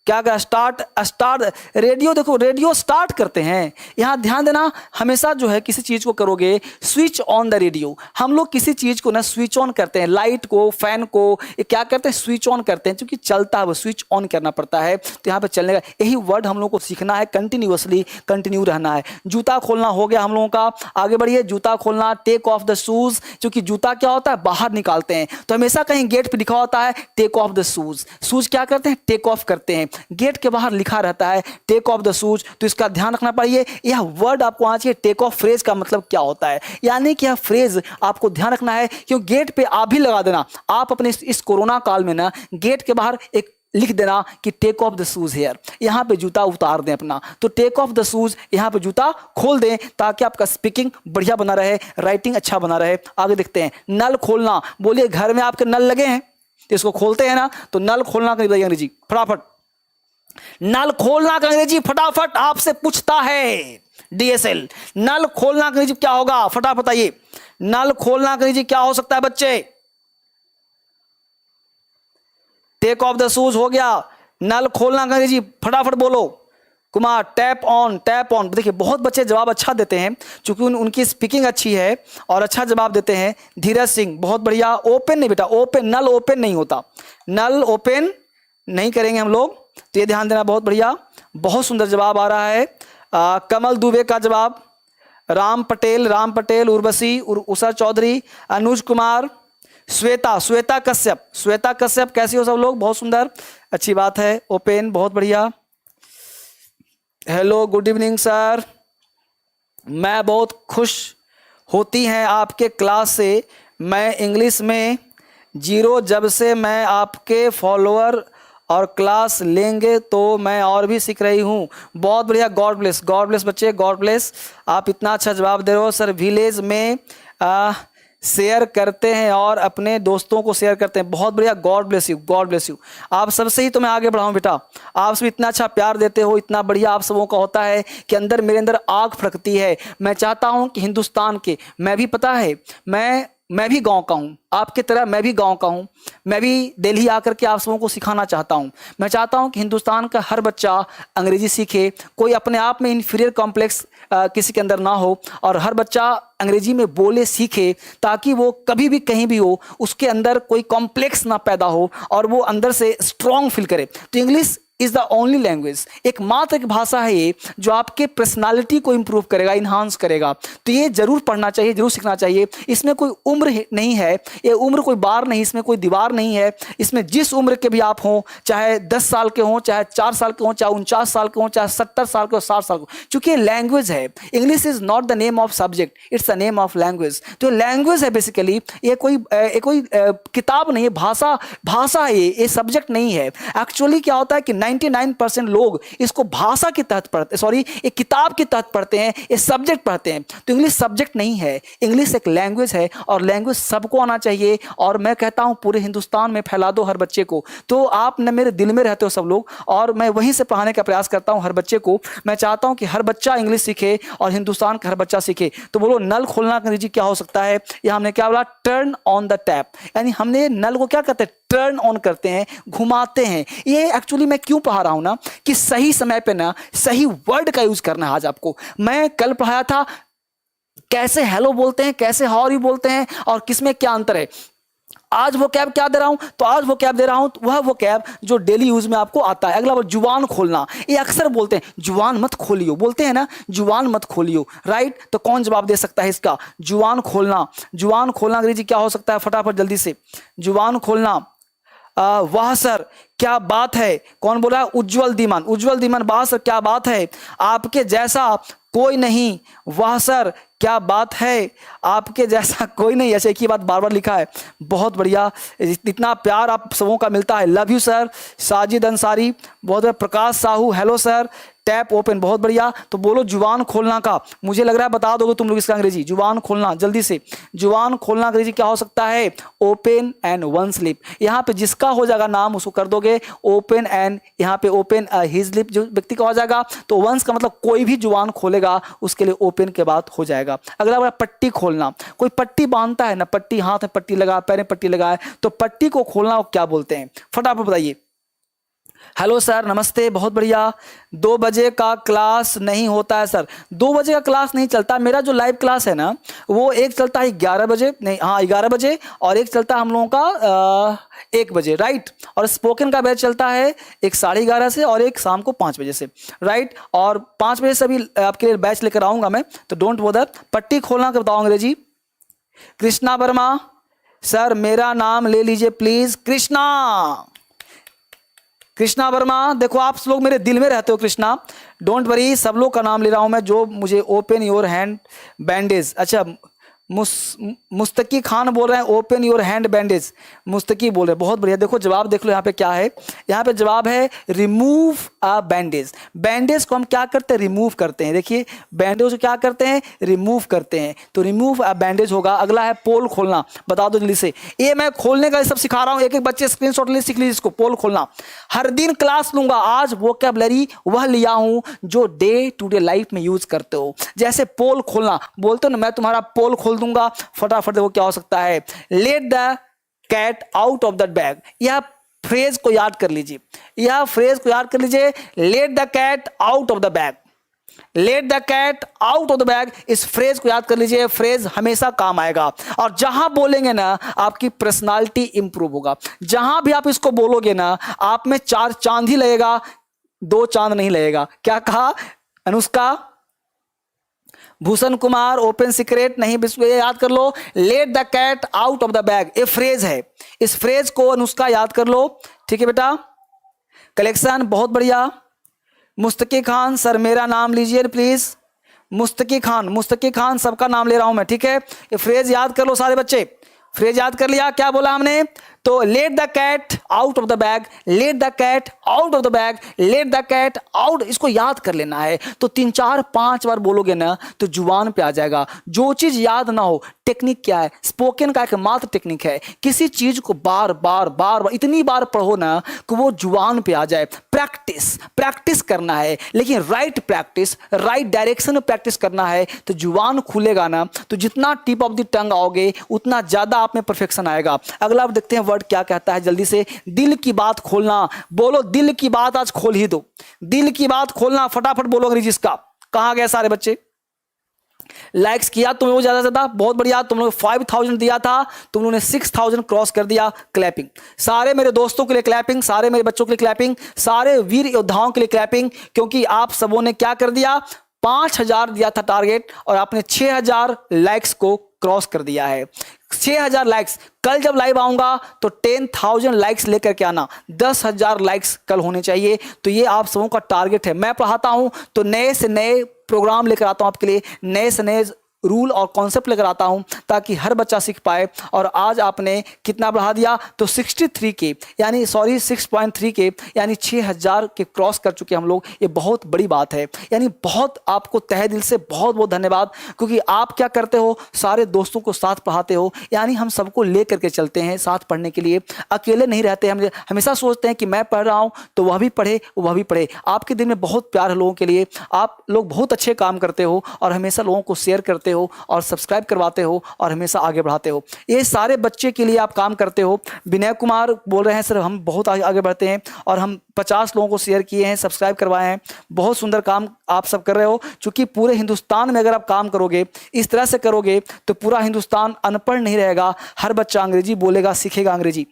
क्या क्या, स्टार्ट, स्टार्ट रेडियो। देखो रेडियो स्टार्ट करते हैं, यहाँ ध्यान देना। हमेशा जो है किसी चीज को करोगे, स्विच ऑन द रेडियो। हम लोग किसी चीज को ना स्विच ऑन करते हैं, लाइट को, फैन को, ये क्या करते हैं, स्विच ऑन करते हैं, क्योंकि चलता है वो, स्विच ऑन करना पड़ता है। तो यहाँ पे चलने का यही वर्ड हम लोग को सीखना है, कंटिन्यूअसली कंटिन्यू रहना है। जूता खोलना हो गया हम लोगों का, आगे बढ़िए। जूता खोलना, टेक ऑफ द शूज, क्योंकि जूता क्या होता है, बाहर निकालते हैं। तो हमेशा कहीं गेट पे लिखा होता है take off the shoes, shoes क्या करते हैं, टेक ऑफ करते हैं। गेट के बाहर लिखा रहता है टेक ऑफ द शूज, तो इसका ध्यान रखना पड़िए। यह वर्ड आपको आना चाहिए, टेक ऑफ फ्रेज का मतलब क्या होता है, यानी कि यह फ्रेज आपको ध्यान रखना है। क्यों, गेट पे आप भी लगा देना। आप अपने इस कोरोना काल में ना गेट के बाहर एक लिख देना कि take off the shoes here, यहाँ पे जूता उतार दें अपना। तो टेक ऑफ द शूज, यहाँ पे जूता खोल दें, ताकि आपका स्पीकिंग बढ़िया बना रहे, राइटिंग अच्छा बना रहे। आगे देखते हैं, नल खोलना। बोलिए घर में आपके नल लगे हैं, इसको खोलते हैं ना, तो नल खोलना का अंग्रेजी फटाफट। नल खोलना का अंग्रेजी फटाफट आपसे पूछता है डीएसएल। नल खोलना का अंग्रेजी क्या होगा, फटाफट बताइए। नल खोलना का अंग्रेजी क्या हो सकता है बच्चे। टेक ऑफ द शूज हो गया, नल खोलना का अंग्रेजी फटाफट बोलो। Kumar, tap on, tap on. देखिए बहुत बच्चे जवाब अच्छा देते हैं, क्योंकि उनकी स्पीकिंग अच्छी है और अच्छा जवाब देते हैं। धीरज सिंह, बहुत बढ़िया। ओपन नहीं बेटा, ओपन, नल ओपन नहीं होता, नल ओपन नहीं करेंगे हम लोग, तो ये ध्यान देना। बहुत बढ़िया, बहुत सुंदर जवाब आ रहा है। कमल दुबे का जवाब। राम पटेल, राम पटेल, उर्वशी, उषा चौधरी, अनुज कुमार, श्वेता, श्वेता कश्यप, श्वेता कश्यप, कैसी हो सब लोग, बहुत सुंदर, अच्छी बात है। ओपन, बहुत बढ़िया। हेलो, गुड इवनिंग सर, मैं बहुत खुश होती हैं आपके क्लास से। मैं इंग्लिश में 0, जब से मैं आपके फॉलोअर और क्लास लेंगे तो मैं और भी सीख रही हूँ। बहुत बढ़िया, गॉड ब्लेस, गॉड ब्लेस बच्चे, गॉड ब्लेस। आप इतना अच्छा जवाब दे रहे हो सर। विलेज में शेयर करते हैं और अपने दोस्तों को शेयर करते हैं। बहुत बढ़िया, God bless you, God bless you. आप सबसे ही तो मैं आगे बढ़ाऊँ बेटा, आप सब इतना अच्छा प्यार देते हो, इतना बढ़िया आप सबों का होता है कि अंदर मेरे अंदर आग फड़कती है। मैं चाहता हूँ कि हिंदुस्तान के, मैं भी पता है, मैं भी गांव का हूँ, आपकी तरह मैं भी गांव का हूँ। मैं भी दिल्ली आकर के आप सबों को सिखाना चाहता हूँ। मैं चाहता हूँ कि हिंदुस्तान का हर बच्चा अंग्रेजी सीखे। कोई अपने आप में इन्फीरियर कॉम्प्लेक्स किसी के अंदर ना हो, और हर बच्चा अंग्रेजी में बोले सीखे, ताकि वो कभी भी कहीं भी हो उसके अंदर कोई कॉम्प्लेक्स ना पैदा हो और वो अंदर से स्ट्रांग फील करे। तो English is the only language, एकमात्र एक भाषा है ये जो आपके पर्सनालिटी को इंप्रूव करेगा, इन्हांस करेगा। तो ये जरूर पढ़ना चाहिए, जरूर सीखना चाहिए। इसमें कोई उम्र नहीं है, ये उम्र कोई बार नहीं, इसमें कोई दीवार नहीं है। इसमें जिस उम्र के भी आप हों, चाहे 10 साल के हों, चाहे 4 साल के हों, चाहे 49 साल के हों, चाहे 70 साल के हो, 60 साल के, चूंकि लैंग्वेज है। English is not the name of subject, it's the name of language. तो लैंग्वेज है बेसिकली, ये कोई किताब नहीं है, भाषा है, ये सब्जेक्ट नहीं है। एक्चुअली क्या होता है कि 99% लोग इसको भाषा के तहत पढ़ते, सॉरी, एक किताब के तहत पढ़ते हैं, ये सब्जेक्ट पढ़ते हैं। तो इंग्लिश सब्जेक्ट नहीं है, इंग्लिश एक लैंग्वेज है, और लैंग्वेज सबको आना चाहिए। और मैं कहता हूं पूरे हिंदुस्तान में फैला दो हर बच्चे को। तो आप न मेरे दिल में रहते हो सब लोग, और मैं वहीं से पढ़ाने का प्रयास करता हूं हर बच्चे को। मैं चाहता हूं कि हर बच्चा इंग्लिश सीखे और हिंदुस्तान का हर बच्चा सीखे। तो बोलो नल खोलना अंग्रेजी क्या हो सकता है? यह हमने क्या बोला? टर्न ऑन द टैप, यानी हमने नल को क्या कहते हैं? टर्न ऑन करते हैं, घुमाते हैं। ये एक्चुअली मैं क्यों पढ़ा रहा हूं ना, कि सही समय पे ना सही वर्ड का यूज करना है। आज आपको मैं कल पढ़ाया था कैसे हेलो बोलते हैं, कैसे हाउ आर यू बोलते हैं, और किसमें क्या अंतर है। आज वो कैब क्या दे रहा हूं? तो आज वो कैब दे रहा हूं वह वो कैब जो डेली यूज में आपको आता है। अगला जुबान खोलना, ये अक्सर बोलते हैं जुबान मत खोलियो, बोलते हैं ना जुबान मत खोलियो, राइट। तो कौन जवाब दे सकता है इसका? जुबान खोलना। जुबान खोलना अंग्रेजी क्या हो सकता है? फटाफट जल्दी से, जुबान खोलना। वाह सर क्या बात है, कौन बोला? उज्जवल दीमान। उज्जवल दीमान, वाह सर क्या बात है, आपके जैसा कोई नहीं। वाह सर क्या बात है, आपके जैसा कोई नहीं। ऐसे एक ही बात बार बार लिखा है, बहुत बढ़िया, इतना प्यार आप सबों का मिलता है। Love you sir. Sajid Ansari बहुत बढ़िया। Prakash Sahu hello sir. Tap open बहुत बढ़िया। तो बोलो जुबान खोलना का, मुझे लग रहा है बता दोगे तुम लोग इसका अंग्रेजी। जुबान खोलना जल्दी से, जुबान खोलना अंग्रेजी क्या हो सकता है? Open and one slip. यहाँ पे जिसका हो जाएगा नाम उसको कर दोगे ओपन एंड, यहाँ पे ओपन हिज लिप जो व्यक्ति का हो जाएगा। तो वंस का मतलब कोई भी जुबान खोलेगा उसके लिए ओपन के बाद हो जाएगा। अगला बड़ा पट्टी खोलना, कोई पट्टी बांधता है ना, पट्टी हाथ में पट्टी लगा, पैर में पट्टी लगा है, तो पट्टी को खोलना वो क्या बोलते हैं? फटाफट बताइए। हेलो सर नमस्ते, बहुत बढ़िया। 2 बजे का क्लास नहीं होता है सर? 2 बजे का क्लास नहीं चलता। मेरा जो लाइव क्लास है ना, वो एक चलता है 11 बजे, नहीं हाँ 11 बजे, और एक चलता है हम लोगों का 1 बजे, राइट। और स्पोकन का बैच चलता है एक 11:30 से और एक शाम को 5 बजे से, राइट। और 5 बजे से भी आपके लिए बैच लेकर आऊंगा मैं, तो डोंट बॉदर। पट्टी खोलना का बताओ अंग्रेजी। कृष्णा वर्मा सर मेरा नाम ले लीजिए प्लीज। कृष्णा वर्मा, देखो आप लोग मेरे दिल में रहते हो कृष्णा, डोंट वरी, सब लोग का नाम ले रहा हूं मैं जो मुझे ओपन योर हैंड बैंडेज। अच्छा मुस्तकी खान बोल रहे हैं ओपन योर हैंड बैंडेज, मुस्तकी बोल रहे हैं, बहुत बढ़िया। देखो जवाब देख लो यहाँ पे क्या है, यहाँ पे जवाब है रिमूव अ बैंडेज। बैंडेज को हम क्या करते हैं? रिमूव करते हैं। देखिए बैंडेज को क्या करते हैं? रिमूव करते हैं। तो रिमूव अ बैंडेज होगा। अगला है पोल खोलना, बता दो जल्दी से। ये मैं खोलने का सब सिखा रहा हूँ, एक एक बच्चे स्क्रीनशॉट ले सीख लीजिए इसको। पोल खोलना हर दिन क्लास लूंगा, आज वोकैबुलरी वह लिया हूं जो डे टू डे लाइफ में यूज करते हो। जैसे पोल खोलना बोलते हो ना, मैं तुम्हारा पोल खोल दूंगा, फटाफट देखो क्या हो सकता है। Let the cat out of the bag, यह फ्रेज को याद कर लीजिए, यह फ्रेज को याद कर लीजिए। Let the cat out of the bag, let the cat out of the bag, इस फ्रेज को याद कर लीजिए। फ्रेज हमेशा काम आएगा, और जहां बोलेंगे ना आपकी पर्सनालिटी इंप्रूव होगा। जहां भी आप इसको बोलोगे ना, आप में 4 चांद ही लगेगा, 2 चांद नहीं लगेगा। क्या कहा अनुष्का? भूषण कुमार ओपन सीक्रेट नहीं, ये याद कर लो। Let the cat out of the bag, ये फ्रेज है, इस फ्रेज को अनुष्का याद कर लो, ठीक है बेटा। कलेक्शन बहुत बढ़िया। मुस्तकी खान सर मेरा नाम लीजिए प्लीज। मुस्तकी खान सबका नाम ले रहा हूं मैं, ठीक है। ये फ्रेज याद कर लो सारे बच्चे, फ्रेज याद कर लिया? क्या बोला हमने? तो let the cat out of the bag, let the cat out of the bag, let the cat out, इसको याद कर लेना है। तो 3 4 5 बार बोलोगे ना तो जुबान पे आ जाएगा। जो चीज याद ना हो, टेक्निक क्या है? स्पोकन का एक मात्र टेक्निक है, किसी चीज को बार बार इतनी बार पढ़ो ना कि वो जुबान पे आ जाए। प्रैक्टिस करना है, लेकिन राइट प्रैक्टिस, राइट डायरेक्शन में प्रैक्टिस करना है। तो जुबान खुलेगा ना, तो जितना टिप ऑफ द टंग आओगे उतना ज्यादा आप में परफेक्शन आएगा। अगला आप देखते हैं वर्ड क्या कहता है जल्दी से। दिल की बात खोलना, बोलो दिल की बात आज खोल ही दो। दिल की बात खोलना, फटाफट बोलो अंग्रेजी इसका। कहां गए सारे बच्चे? लाइक्स किया तुम लोग ज़्यादा से ज़्यादा, बहुत बढ़िया। तुम लोग 5000 दिया था, तुम लोगों ने 6000 क्रॉस कर दिया। क्लैपिंग सारे मेरे दोस्तों के लिए, क्लैपिंग सारे मेरे बच्चों के लिए, क्लैपिंग सारे वीर योद्धाओं के लिए, क्लैपिंग, क्योंकि आप सबों ने क्या कर दिया, 5000 दिया था टारगेट और आपने 6000 लाइक्स को क्रॉस कर दिया है। 6000 लाइक्स। कल जब लाइव आऊंगा तो 10,000 लाइक्स लेकर के आना, 10,000 लाइक्स कल होने चाहिए। तो ये आप सबों का टारगेट है। मैं पढ़ाता हूं तो नए से नए प्रोग्राम लेकर आता हूं आपके लिए, नए से नए रूल और कॉन्सेप्ट लेकर आता हूं ताकि हर बच्चा सीख पाए। और आज आपने कितना बढ़ा दिया, तो 63 के यानी 6.3 के यानी 6000 के क्रॉस कर चुके हम लोग। ये बहुत बड़ी बात है, यानी बहुत आपको तहे दिल से बहुत बहुत धन्यवाद, क्योंकि आप क्या करते हो, सारे दोस्तों को साथ पढ़ाते हो, यानी हम सबको ले करके चलते हैं साथ पढ़ने के लिए, अकेले नहीं रहते। हम हमेशा सोचते हैं कि मैं पढ़ रहा हूँ तो वह भी पढ़े, वह भी पढ़े। आपके दिल में बहुत प्यार है लोगों के लिए, आप लोग बहुत अच्छे काम करते हो और हमेशा लोगों को शेयर करते हो और सब्सक्राइब करवाते हो और हमेशा आगे बढ़ाते हो। ये सारे बच्चे के लिए आप काम करते हो। विनय कुमार बोल रहे हैं सर हम बहुत आगे बढ़ते हैं और हम 50 लोगों को शेयर किए हैं, सब्सक्राइब करवाए हैं। बहुत सुंदर काम आप सब कर रहे हो, क्योंकि पूरे हिंदुस्तान में अगर आप काम करोगे, इस तरह से करोगे तो पूरा हिंदुस्तान अनपढ़ नहीं रहेगा, हर बच्चा अंग्रेजी बोलेगा, सीखेगा अंग्रेजी।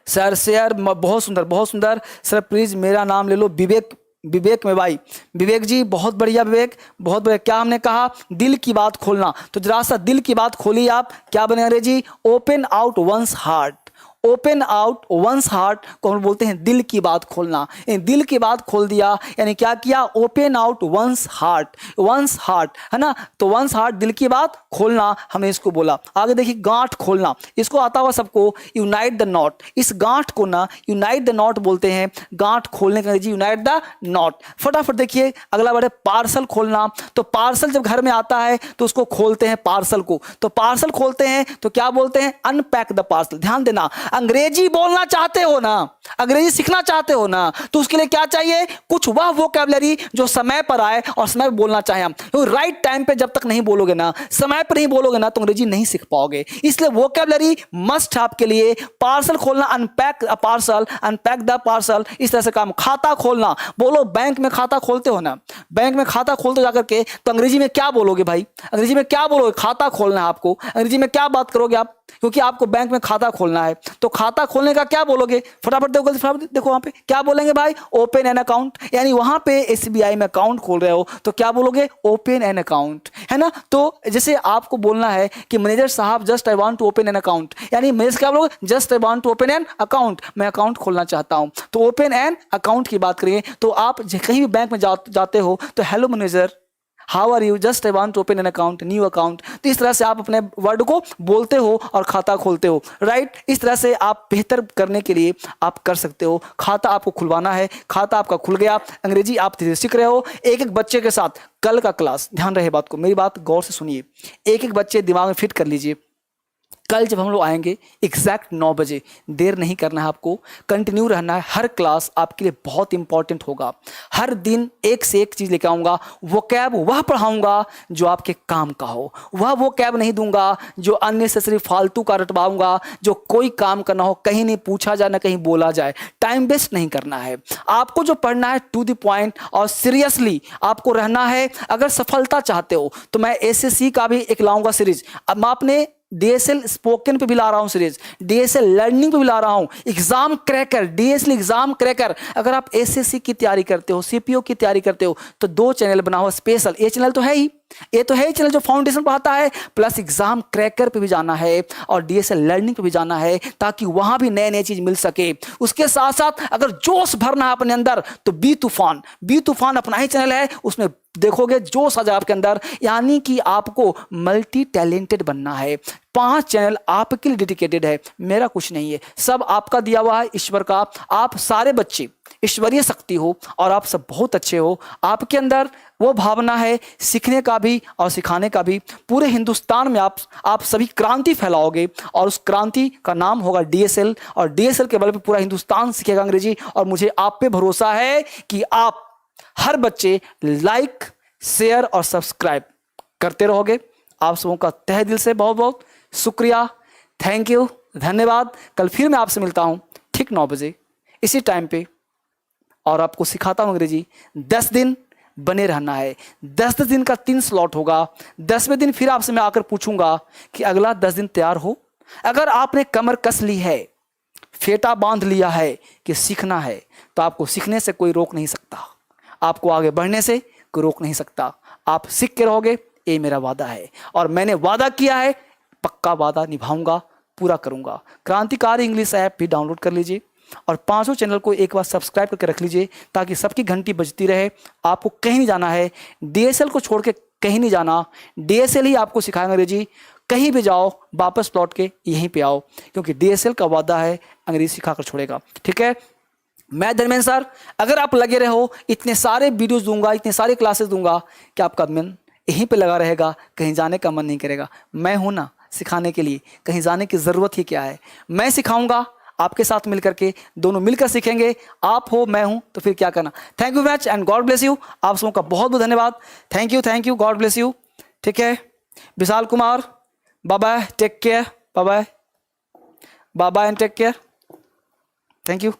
सर शेयर बहुत सुंदर, बहुत सुंदर। सर प्लीज मेरा नाम ले लो, विवेक में भाई, विवेक जी बहुत बढ़िया, विवेक बहुत बढ़िया। क्या हमने कहा, दिल की बात खोलना, तो जरा सा दिल की बात खोलिए आप। क्या बने अंग्रेजी, open out once heart. Open out once heart को हम बोलते हैं दिल की बात खोलना। दिल की बात खोल दिया यानी क्या किया, open out once heart, once heart है ना। तो वंस हार्ट दिल की बात खोलना, हमने इसको बोला। आगे देखिए गांठ खोलना, इसको आता हुआ सबको, यूनाइट द नॉट। इस गांठ को ना यूनाइट द नॉट बोलते हैं, गांठ खोलने का अंग्रेजी यूनाइट द नॉट। फटाफट देखिए अगला वर्ड है पार्सल खोलना। तो पार्सल जब घर में आता है तो उसको खोलते हैं, पार्सल को। तो पार्सल खोलते हैं तो क्या बोलते हैं, अनपैक द पार्सल। ध्यान देना, अंग्रेजी बोलना चाहते हो ना, अंग्रेजी सीखना चाहते हो ना, तो उसके लिए क्या चाहिए, कुछ वह वोकैबुलरी जो समय पर आए और समय पर बोलना चाहे हम। राइट टाइम पे जब तक नहीं बोलोगे ना, समय पर नहीं बोलोगे ना, तो अंग्रेजी नहीं सीख पाओगे। इसलिए वोकैबुलरी मस्ट आपके लिए। पार्सल खोलना, unpack a parcel, unpack the parcel, इस तरह से काम। खाता खोलना, बोलो बैंक में खाता खोलते हो ना, बैंक में खाता खोलते हो जाकर के, तो अंग्रेजी में क्या बोलोगे भाई, अंग्रेजी में क्या बोलोगे, खाता खोलना है आपको, अंग्रेजी में क्या बात करोगे आप, क्योंकि आपको बैंक में खाता खोलना है। तो खाता खोलने का क्या बोलोगे, फटाफट देखो, फटाफट देखो वहां पे क्या बोलेंगे भाई, ओपन एन अकाउंट। यानी वहां पे एसबीआई में अकाउंट खोल रहे हो तो क्या बोलोगे, ओपन एन अकाउंट, है ना। तो जैसे आपको बोलना है कि मैनेजर साहब just I want to open an account, यानी मैनेजर क्या बोलोगे, just I want to open an account, मैं अकाउंट खोलना चाहता हूं। तो ओपन एन अकाउंट की बात करिए। तो आप कहीं भी बैंक में जाते हो तो hello manager, how are you, just I want to open an account, new account. तो इस तरह से आप अपने वर्ड को बोलते हो और खाता खोलते हो, राइट। इस तरह से आप बेहतर करने के लिए आप कर सकते हो। खाता आपको खुलवाना है, खाता आपका खुल गया, अंग्रेजी आप धीरे सीख रहे हो। एक एक बच्चे के साथ कल का क्लास, ध्यान रहे बात को, मेरी बात गौर से सुनिए, एक एक बच्चे दिमाग में फिट कर लीजिए। कल जब हम लोग आएंगे एग्जैक्ट 9 बजे, देर नहीं करना है आपको, कंटिन्यू रहना है। हर क्लास आपके लिए बहुत इंपॉर्टेंट होगा। हर दिन एक से एक चीज लेकर आऊंगा, वो कैब वह पढ़ाऊंगा जो आपके काम का हो, वो कैब नहीं दूंगा जो अननेसेसरी फालतू का रटवाऊंगा, जो कोई काम का ना हो, कहीं नहीं पूछा जाए ना कहीं बोला जाए। टाइम वेस्ट नहीं करना है आपको, जो पढ़ना है टू द पॉइंट और सीरियसली आपको रहना है। अगर सफलता चाहते हो तो मैं एसएससी का भी एक लाऊंगा सीरीज। अब आपने डीएसएल स्पोकन पे भी ला रहा हूं सीरीज, डीएसएल लर्निंग पे भी ला रहा हूं, exam cracker, DSL exam cracker. अगर आप एसएससी की तैयारी करते हो, सीपीओ की तैयारी करते हो, तो 2 चैनल बनाओ स्पेशल। ये चैनल तो है ही, ये तो है ही चैनल जो फाउंडेशन पढ़ाता है, प्लस एग्जाम क्रैकर पे भी जाना है और डीएसएल लर्निंग पे भी जाना है, ताकि वहां भी नए नए चीज मिल सके। उसके साथ साथ अगर जोश भरना है अपने अंदर तो बी तूफान अपना ही चैनल है, उसमें देखोगे जोश आ जाए आपके अंदर। यानी कि आपको मल्टी टैलेंटेड बनना है। 5 चैनल आपके लिए डेडिकेटेड है, मेरा कुछ नहीं है, सब आपका दिया हुआ है, ईश्वर का। आप सारे बच्चे ईश्वरीय शक्ति हो और आप सब बहुत अच्छे हो। आपके अंदर वो भावना है सीखने का भी और सिखाने का भी। पूरे हिंदुस्तान में आप सभी क्रांति फैलाओगे और उस क्रांति का नाम होगा डीएसएल, और डीएसएल के बल पे पूरा हिंदुस्तान सीखेगा अंग्रेजी। और मुझे आप पे भरोसा है कि आप हर बच्चे लाइक, शेयर और सब्सक्राइब करते रहोगे। आप सबों का तहे दिल से बहुत बहुत शुक्रिया, थैंक यू, धन्यवाद। कल फिर मैं आपसे मिलता हूं ठीक 9 बजे इसी टाइम पे, और आपको सिखाता हूं अंग्रेजी 10 दिन बने रहना है। 10 दिन का 3 स्लॉट होगा। 10वें दिन फिर आपसे मैं आकर पूछूंगा कि अगला 10 दिन तैयार हो। अगर आपने कमर कस ली है, फेटा बांध लिया है कि सीखना है, तो आपको सीखने से कोई रोक नहीं सकता, आपको आगे बढ़ने से कोई रोक नहीं सकता। आप सीख के रहोगे, ये मेरा वादा है। और मैंने वादा किया है, पक्का वादा निभाऊंगा, पूरा करूंगा। क्रांतिकारी इंग्लिश ऐप भी डाउनलोड कर लीजिए और 5 चैनल को एक बार सब्सक्राइब करके रख लीजिए, ताकि सबकी घंटी बजती रहे। आपको कहीं नहीं जाना है, डीएसएल को छोड़ के कहीं नहीं जाना। डीएसएल ही आपको सिखाएंगे अंग्रेजी। कहीं भी जाओ, वापस लौट के यहीं पे आओ, क्योंकि डीएसएल का वादा है अंग्रेजी सिखाकर छोड़ेगा। ठीक है, मैं धर्मेंद्र सर, अगर आप लगे रहो, इतने सारे वीडियोस दूंगा, इतने सारे क्लासेस दूंगा कि आपका मन यहीं पे लगा रहेगा, कहीं जाने का मन नहीं करेगा। मैं हूं ना सिखाने के लिए, कहीं जाने की ज़रूरत ही क्या है। मैं सिखाऊंगा, आपके साथ मिलकर के दोनों मिलकर सीखेंगे। आप हो, मैं हूं, तो फिर क्या करना। Thank you much and God bless you. आप सबों का बहुत बहुत धन्यवाद। Thank you, God bless you. ठीक है, Vishal Kumar, bye bye, take care, bye bye, bye bye and take care. Thank you.